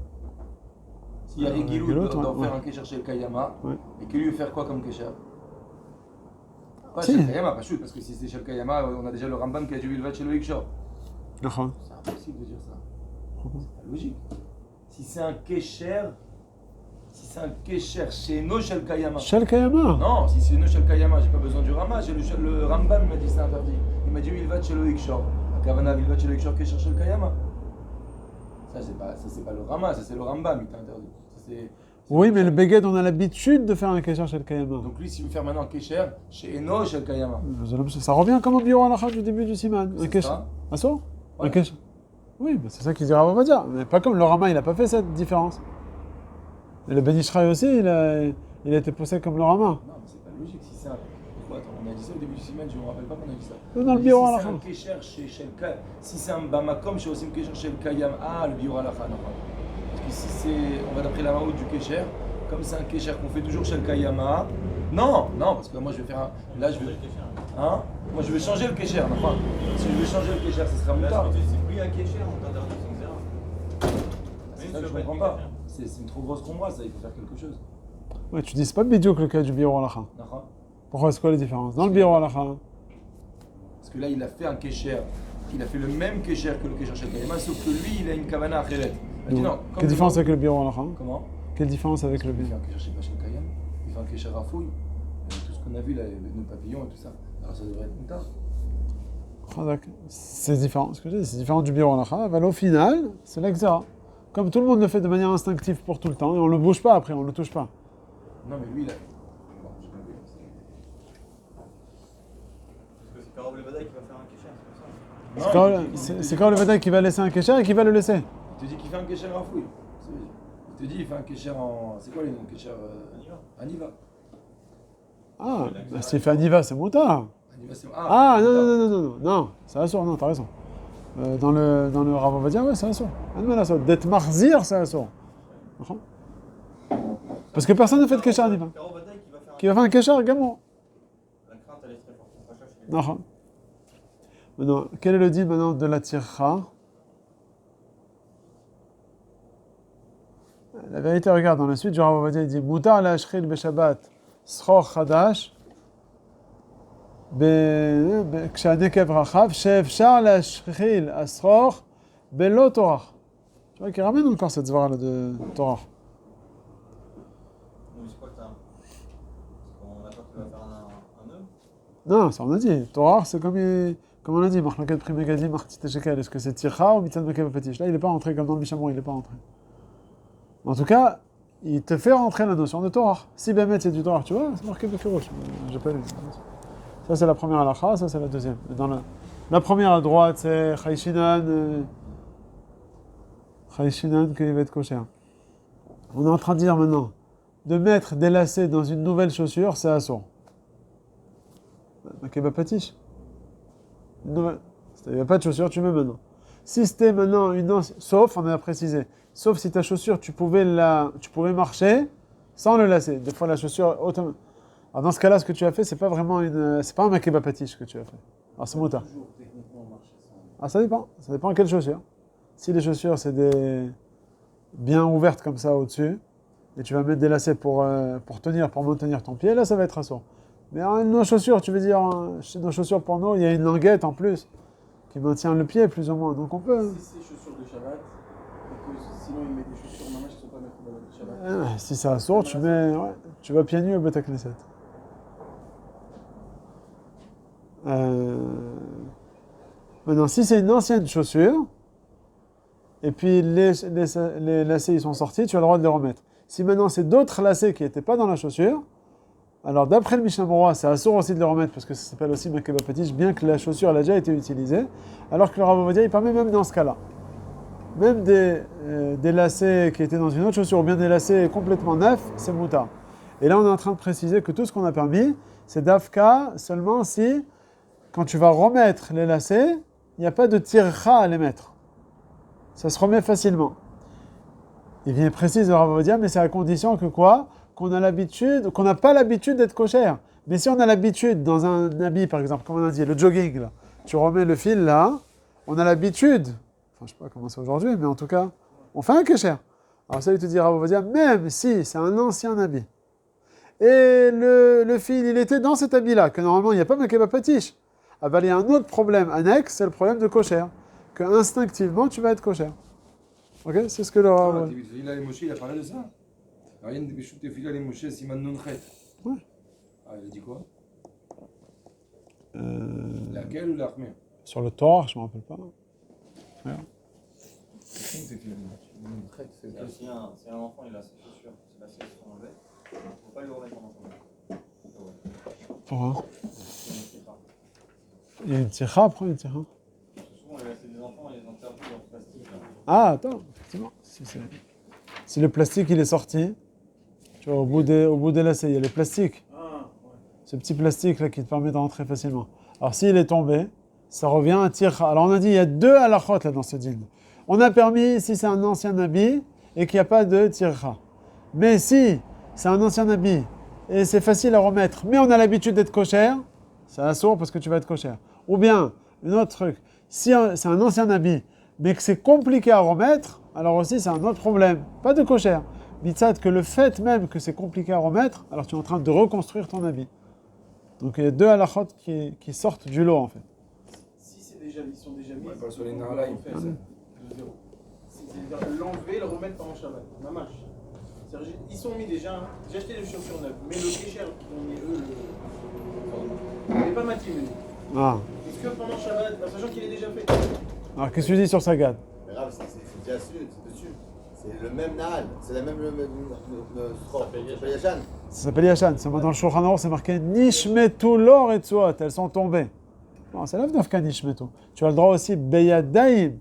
S'il y a Régilout, Régilout, d'en ouais. faire un Kesher chez le Kayama, Ouais. et que lui faire quoi comme Kesher? Pas Si. chez le Kayama, pas chute, parce que si c'est chez le Kayama, on a déjà le Rambam qui a dit Vilvat chez le Ikshor. D'accord. C'est impossible de dire ça. C'est pas logique. Si c'est un Kesher, chez No Shel Kayama. Shel Kayama. Non, si c'est No Shel Kayama, j'ai pas besoin du Rama. Le Rambam m'a dit c'est interdit. Il m'a dit Vilvat chez le Ikshor. Kavana Vilvat chez le Ikshor Kesher chez le Kayama. Ça c'est pas le Rama, ça c'est le Rambam, il t'a interdit. Ça, c'est Oui, mais le Beged, on a l'habitude de faire un Kesher Shel Kayama. donc lui, s'il veut faire maintenant un Kesher chez Eno Shel Kayama. Ça revient comme au Biur Halacha du début du Siman. Un C'est Kesher. ça. Ah, ça? Ouais. Un Kesher. Oui, mais c'est ça qu'il dira, on va dire. Mais pas comme le Rama, il n'a pas fait cette différence. Et le Ben Ishraï aussi, il a été poussé comme le Rama. Non, mais c'est pas logique. Si c'est un. Quoi, attends, on a dit ça au début du semaine, je me rappelle pas qu'on a dit ça. Dans On a le dit Biur si Halacha. c'est un Kesher chez le Kayam, si c'est un Bamakom chez Osim Kesher chez le Kayam, ah, le Biur Halacha, non. Parce que si c'est. On va d'après la Maout du Kesher, comme c'est un Kesher qu'on fait toujours chez le Kayama. Non, parce que moi je vais faire un. Là, je vais. Hein? Moi je vais changer le Kesher, enfin. Si je vais changer le Kesher, ce sera Là, moutarde. c'est plus un Kesher, on t'interdit, c'est une zéro. C'est ça que je comprends pas. C'est une trop grosse combat, ça, il faut faire quelque chose. Ouais, tu dis, c'est pas Bidiouk le cas du Biur Halacha. D'accord? Pourquoi, c'est quoi la différence? Dans le Biur Halacha, Parce que là, il a fait un Kesher. Il a fait le même Kesher que le Kesher chez Kayama, sauf que lui, il a une Kavana à Kheret. Il a dit non. quelle différence avec le Biur Halacha? Comment? Quelle différence avec le Il fait Biur? un Kesher chez Kayam, il fait un Kesher à fouille. Tout ce qu'on a vu, là, nos papillons et tout ça. Alors ça devrait être une tard. Ah, d'accord. C'est différent, ce que je dis, c'est différent du Biur Halacha. Ben, au final, c'est l'Exera. Comme tout le monde le fait de manière instinctive pour tout le temps, et on le bouge pas après, on le touche pas. Non, mais lui, il a. Bon, j'ai pas vu. Parce que c'est Karov Levada qui va faire un Kesher, c'est pour ça. C'est quand le Vadaï qui va laisser un Kesher et qui va le laisser. Il te dit qu'il fait un Kesher à fouille. Il te dit qu'il fait un Kesher en. C'est quoi les noms? Kesher. Aniva. Ah, bah, s'il fait Aniva, c'est moutard. Aniva, c'est. Ah, non, c'est Assur, non, t'as raison. Dans le Rav Ovadia, ouais, c'est Assur. D'être Marzir, c'est Assur. Parce que personne n'a fait de Kesher Aniva. Karov Vadaï qui va faire un Qui va faire un Kesher, Gamon. La crainte, elle est très forte. On va chercher les Non. Maintenant, quel est le dit maintenant de la tircha? La vérité, regarde, dans la suite du Rav Ovadia, il dit Moutar la Shril Beshabbat, Sror Chadash, כשהנקב רחב, שאפשר להשחיל השרוך בלא טורח. Tu vois qu'il ramène encore cette zvara là de Torah. Donc, c'est quoi que t'as? Parce qu'on a peur qu'il va faire un nœud. Non, ça on a dit. Torah, c'est comme Comme on l'a dit, Marloket Primegadi, Martite Shekel, est-ce que c'est Tircha ou Mitzad Makeba Petish? Là, il n'est pas rentré comme dans le Mishamor, il n'est pas rentré. En tout cas, il te fait rentrer la notion de Torah. Si Bémet c'est du Torah, tu vois, c'est marqué Befirouch. J'ai pas lu. Ça, c'est la première halakha, ça, c'est la deuxième. Dans la première à droite, c'est Chayshinan qui va être kosher. On est en train de dire maintenant, de mettre des lacets dans une nouvelle chaussure, c'est assourd. Makeba Petish. Il n'y a pas de chaussure, tu mets maintenant. Si c'était maintenant sauf, on a précisé, sauf si ta chaussure, tu pouvais marcher sans le lacet. Des fois, la chaussure automatiquement. Alors, dans ce cas-là, ce que tu as fait, c'est pas vraiment c'est pas un makeba patish que tu as fait. Alors, c'est mouta. Ah, ça dépend de quelle chaussure. Si les chaussures, c'est des bien ouvertes comme ça au-dessus, et tu vas mettre des lacets pour maintenir ton pied, là, ça va être assaut. Mais nos chaussures, tu veux dire, chez nos chaussures pour nous, il y a une languette en plus qui maintient le pied plus ou moins, donc on peut. Si c'est chaussures de Shabbat, et que sinon il met des chaussures mamach qui ne sont pas mettre de Shabbat. Si c'est assaut, tu vas pieds nus au Bet HaKnesset. Maintenant, si c'est une ancienne chaussure, et puis les lacets ils sont sortis, tu as le droit de les remettre. Si maintenant c'est d'autres lacets qui n'étaient pas dans la chaussure, alors d'après le Mishnah Berurah, c'est assourd aussi de les remettre parce que ça s'appelle aussi Makeba Petish, bien que la chaussure elle a déjà été utilisée, alors que le Rav Ovadia il permet même dans ce cas-là. Même des lacets qui étaient dans une autre chaussure ou bien des lacets complètement neufs, c'est moutard. Et là on est en train de préciser que tout ce qu'on a permis, c'est d'Afka seulement si, quand tu vas remettre les lacets, il n'y a pas de tircha à les mettre. Ça se remet facilement. Il vient préciser le Rav Ovadia, mais c'est à condition que quoi ? Qu'on n'a pas l'habitude d'être kosher. Mais si on a l'habitude dans un habit, par exemple, comme on a dit, le jogging, là, tu remets le fil là, on a l'habitude, enfin je sais pas comment c'est aujourd'hui, mais en tout cas, on fait un kosher. Alors ça, il te dira, on va dire, même si c'est un ancien habit, et le fil, il était dans cet habit-là, que normalement, il n'y a pas makeba patish, ah ben, il y a un autre problème annexe, c'est le problème de kosher, que instinctivement, tu vas être kosher. Ok, c'est ce que le Rav. Il a parlé de ça. Rien de Bishut Tefila les Moshe Siman Nunchet. Ouais. Ah, il a dit quoi Laquelle ou l'armée Sur le Torah, je ne me rappelle pas. Ouais. Si un enfant il a ses chaussures, ses lacets sont enlevés, il ne faut pas lui remettre pendant son âge. Pourquoi il y a une tircha après une tircha. Souvent les lacets des enfants, ils les ont perdus dans le plastique. Là. Ah, attends, effectivement. Si le plastique il est sorti, tu vois, au bout des lacets, il y a le plastique. Ce petit plastique là qui te permet de rentrer facilement. Alors s'il est tombé, ça revient à tircha. Alors on a dit il y a deux halachot là dans ce din. On a permis si c'est un ancien habit et qu'il n'y a pas de tircha. Mais si c'est un ancien habit et c'est facile à remettre, mais on a l'habitude d'être kosher, c'est assourd parce que tu vas être kosher. Ou bien, un autre truc, si c'est un ancien habit, mais que c'est compliqué à remettre, alors aussi c'est un autre problème. Pas de kosher. Mitzad, que le fait même que c'est compliqué à remettre, alors tu es en train de reconstruire ton habit. Donc il y a deux halachot qui sortent du lot en fait. Si ils sont déjà mis, pas sur les narla, il fait ça. De zéro. C'est-à-dire l'enlever et le remettre pendant Shabbat. Mamash. C'est-à-dire, ils sont mis déjà, j'ai acheté des chaussures neuves, mais le kécher qu'ils ont mis eux, il n'est pas matin. Ah. Est-ce que pendant Shabbat, sachant qu'il est déjà fait. Alors qu'est-ce que tu dis sur Sagad? Mais grave, c'est déjà dessus. C'est le même Nahal, c'est la même stroke. Ça s'appelle Yachan. Ça s'appelle Yachan. C'est dans le Shulchan Aruch, c'est marqué Nishmetu l'or et tsuot. Elles sont tombées. Non, c'est l'avdafka Nishmetu. Tu as le droit aussi Beyadaim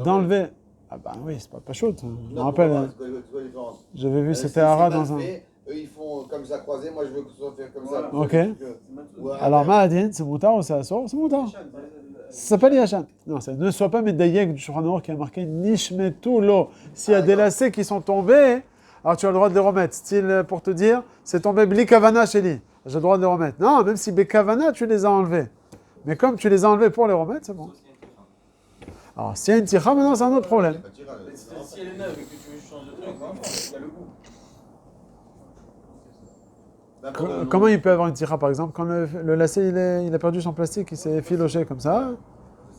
d'enlever. Ah ben oui, c'est pas chaud. Je me rappelle. C'est quoi la différence? J'avais vu c'était Hara dans un. Eux ils font comme ça croisé, moi je veux que ce soit fait comme ça. Ok. Alors Mahadin, c'est moutard ou c'est assor? C'est moutard. Ça s'appelle Yachan. Non, ça ne soit pas Medayek du Shulchan Aruch qui a marqué Nishmetu lo. S'il y a des lacets qui sont tombés, alors tu as le droit de les remettre. Style pour te dire, c'est tombé Bli Kavana chez lui. J'ai le droit de les remettre. Non, même si Bekavana, tu les as enlevés. Mais comme tu les as enlevés pour les remettre, c'est bon. Alors, s'il y a une tircha, maintenant, c'est un autre problème. Si elle est neuve et que tu veux changer de truc, il y a le goût. Comment il peut avoir une tircha, par exemple, quand le lacet il a perdu son plastique, il s'est filoché comme ça,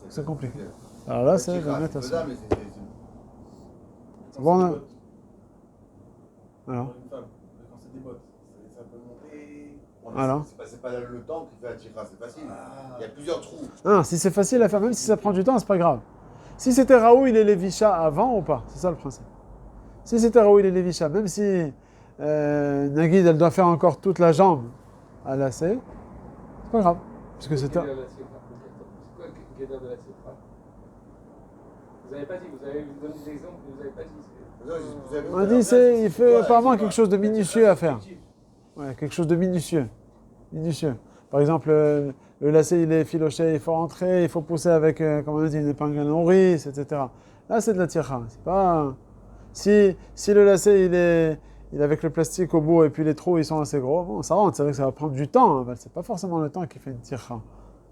c'est compliqué. Alors là, c'est de mettre à ça. C'est bon, là. Alors. Une femme, quand c'est des bottes, ça peut monter. Alors C'est pas le temps qui fait la tira, c'est facile. Il y a plusieurs trous. Non, si c'est facile à faire, même si ça prend du temps, c'est pas grave. Si c'était Raoul et Lévisha avant ou pas, c'est ça le principe. Si c'était Raoul et Lévisha, même si Nagid, elle doit faire encore toute la jambe à lacet, c'est pas grave. Parce que c'est C'est quoi le guédard de la Sifra? Vous n'avez pas dit, vous avez donné des exemples, mais vous n'avez pas dit. On a dit, il fait apparemment quelque chose de minutieux à faire. Ouais, quelque chose de minutieux. Minutieux. Par exemple, le lacet, il est filoché, il faut rentrer, il faut pousser avec, comme on a dit, une épingle à nourrice, etc. Là, c'est de la tircha. C'est pas... Si le lacet, il est avec le plastique au bout et puis les trous, ils sont assez gros, bon, ça rentre. C'est vrai que ça va prendre du temps. Hein. C'est pas forcément le temps qui fait une tircha.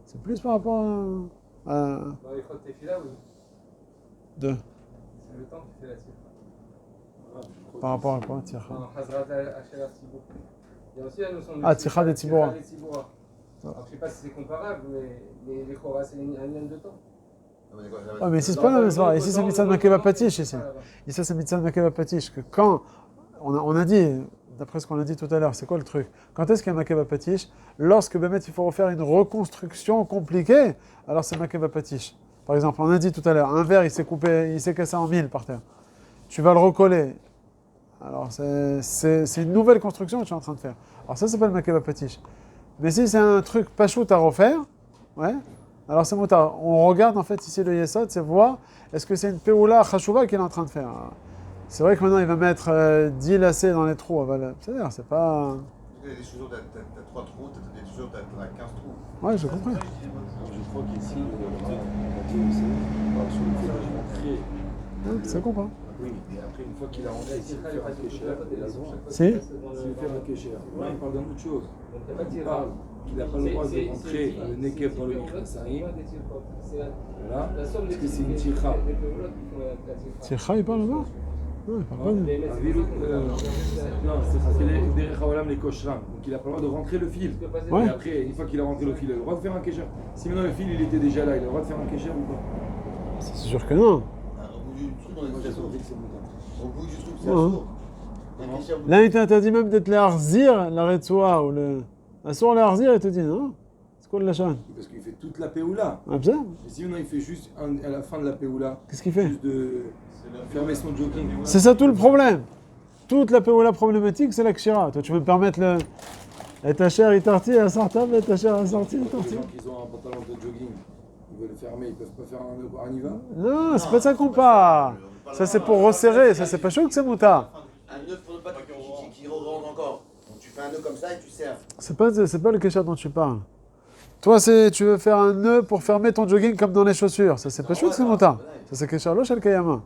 C'est plus par rapport à... Dans les frottes tefila, oui. De... C'est le temps qui fait la Sifra. Par rapport à quoi, tircha? Dans Hazrat Asher Tzibour. Il y a aussi la notion de... Ah, tircha des Tziboura. Tircha des Tziboura. Alors, je ne sais pas si c'est comparable, mais les Chora, c'est un lien de temps. Ouais, mais ici, c'est pas la même histoire. Ici, c'est Mitzvah de Makeva Patish, ici. Ici, c'est Mitzvah de Makeva Patish. Que quand... On a dit, d'après ce qu'on a dit tout à l'heure, c'est quoi le truc? Quand est-ce qu'il y a Makeva Patish? Lorsque, Bémet, il faut refaire une reconstruction compliquée, alors c'est Makeva Patish. Par exemple, on a dit tout à l'heure, un verre, il s'est coupé, il s'est cassé en mille par terre. Tu vas le recoller. Alors, c'est une nouvelle construction que tu es en train de faire. Alors, ça s'appelle Makeva Patish. Mais si c'est un truc pachout à refaire, ouais, alors c'est moutar. On regarde en fait ici le Yesod, c'est voir est-ce que c'est une Peoula Chashouva qu'il est en train de faire. C'est vrai que maintenant il va mettre 10 lacets dans les trous. C'est-à-dire, c'est pas. Il y a des chaussures, t'as 3 trous, t'as des chaussures, t'as 15 trous. Ouais, j'ai compris. Je crois qu'ici, on a dit aussi, sur le fait de rentrer. Ouais, c'est comprendre. Oui, mais après, une fois qu'il a rentré, s'il veut faire un kécher, et là, Si. s'il veut faire un kécher, là, il parle d'une autre chose. Il parle qu'il n'a pas le droit de rentrer le nekev dans le mikhasaïm. Voilà. Parce que c'est une tircha. Tircha, il parle là-bas? Non, il parle pas de. Non, c'est derrière Haolam les koshram. Donc il n'a pas le droit de rentrer le fil. Ouais. Et après, une fois qu'il a rentré le fil, il a le droit de faire un kécher. Si maintenant le fil il était déjà là, il a le droit de faire un kécher ou pas? C'est sûr que non. Au bout du truc, on est Moi déjà j'ai sourd. compris que c'est mouton. Au bout du truc, c'est Ouais. sourd. Là, il t'interdit même d'être le harzir, la retsoa ou le. Assour le harzir, il te dit non. C'est quoi le lachan? Parce qu'il fait toute la péoula. Ah, bien. Et si maintenant il fait juste à la fin de la péoula, Qu'est-ce qu'il fait? juste de fermer son jogging. C'est ça tout le problème. Toute la péoula problématique, c'est la kshira. Toi, tu veux me permettre le. Et ta chair est sortie, elle sort, et ta chair est sortie, elle est Les sortie. gens qui ont un pantalon de jogging, ils veulent le fermer, ils peuvent pas faire un hiver. Non, c'est pas ça qu'on parle. Ça, c'est pour resserrer. Ça, c'est pas chaud que c'est mouta. Un nœud pour ne pas qui rentre encore. Donc tu fais un nœud comme ça et tu serres. C'est pas le kesher dont tu parles. Toi, tu veux faire un nœud pour fermer ton jogging comme dans les chaussures. Ça, c'est pas chaud que c'est mouta. Ça, c'est kesher loch al kayama.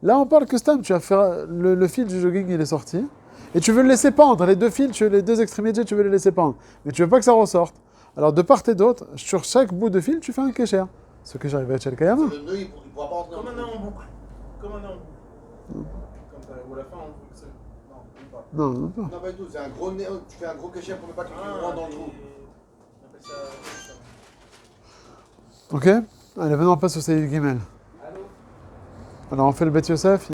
Là, on parle que Stam, tu vas faire le fil du jogging, il est sorti. Et tu veux le laisser pendre. Les deux fils, les deux extrémités, tu veux les laisser pendre. Mais tu veux pas que ça ressorte. Alors, de part et d'autre, sur chaque bout de fil, tu fais un kesher. Ce kesher, il va être chez le kayama. Le nœud, il ne pourra pas rentrer Comme dans un le nœud en boucle. Comme un nœud en boucle. Comme ça, ou à la fin en boucle seul. Non, même pas. Non, non pas. Non, pas du tout. C'est un gros nœud. Tu fais un gros cachet pour ne pas qu'il rentre dans le trou. On appelle ça. Ok. Allez, maintenant on passe au Saïd Gimel. Alors on fait le Bet Yosef.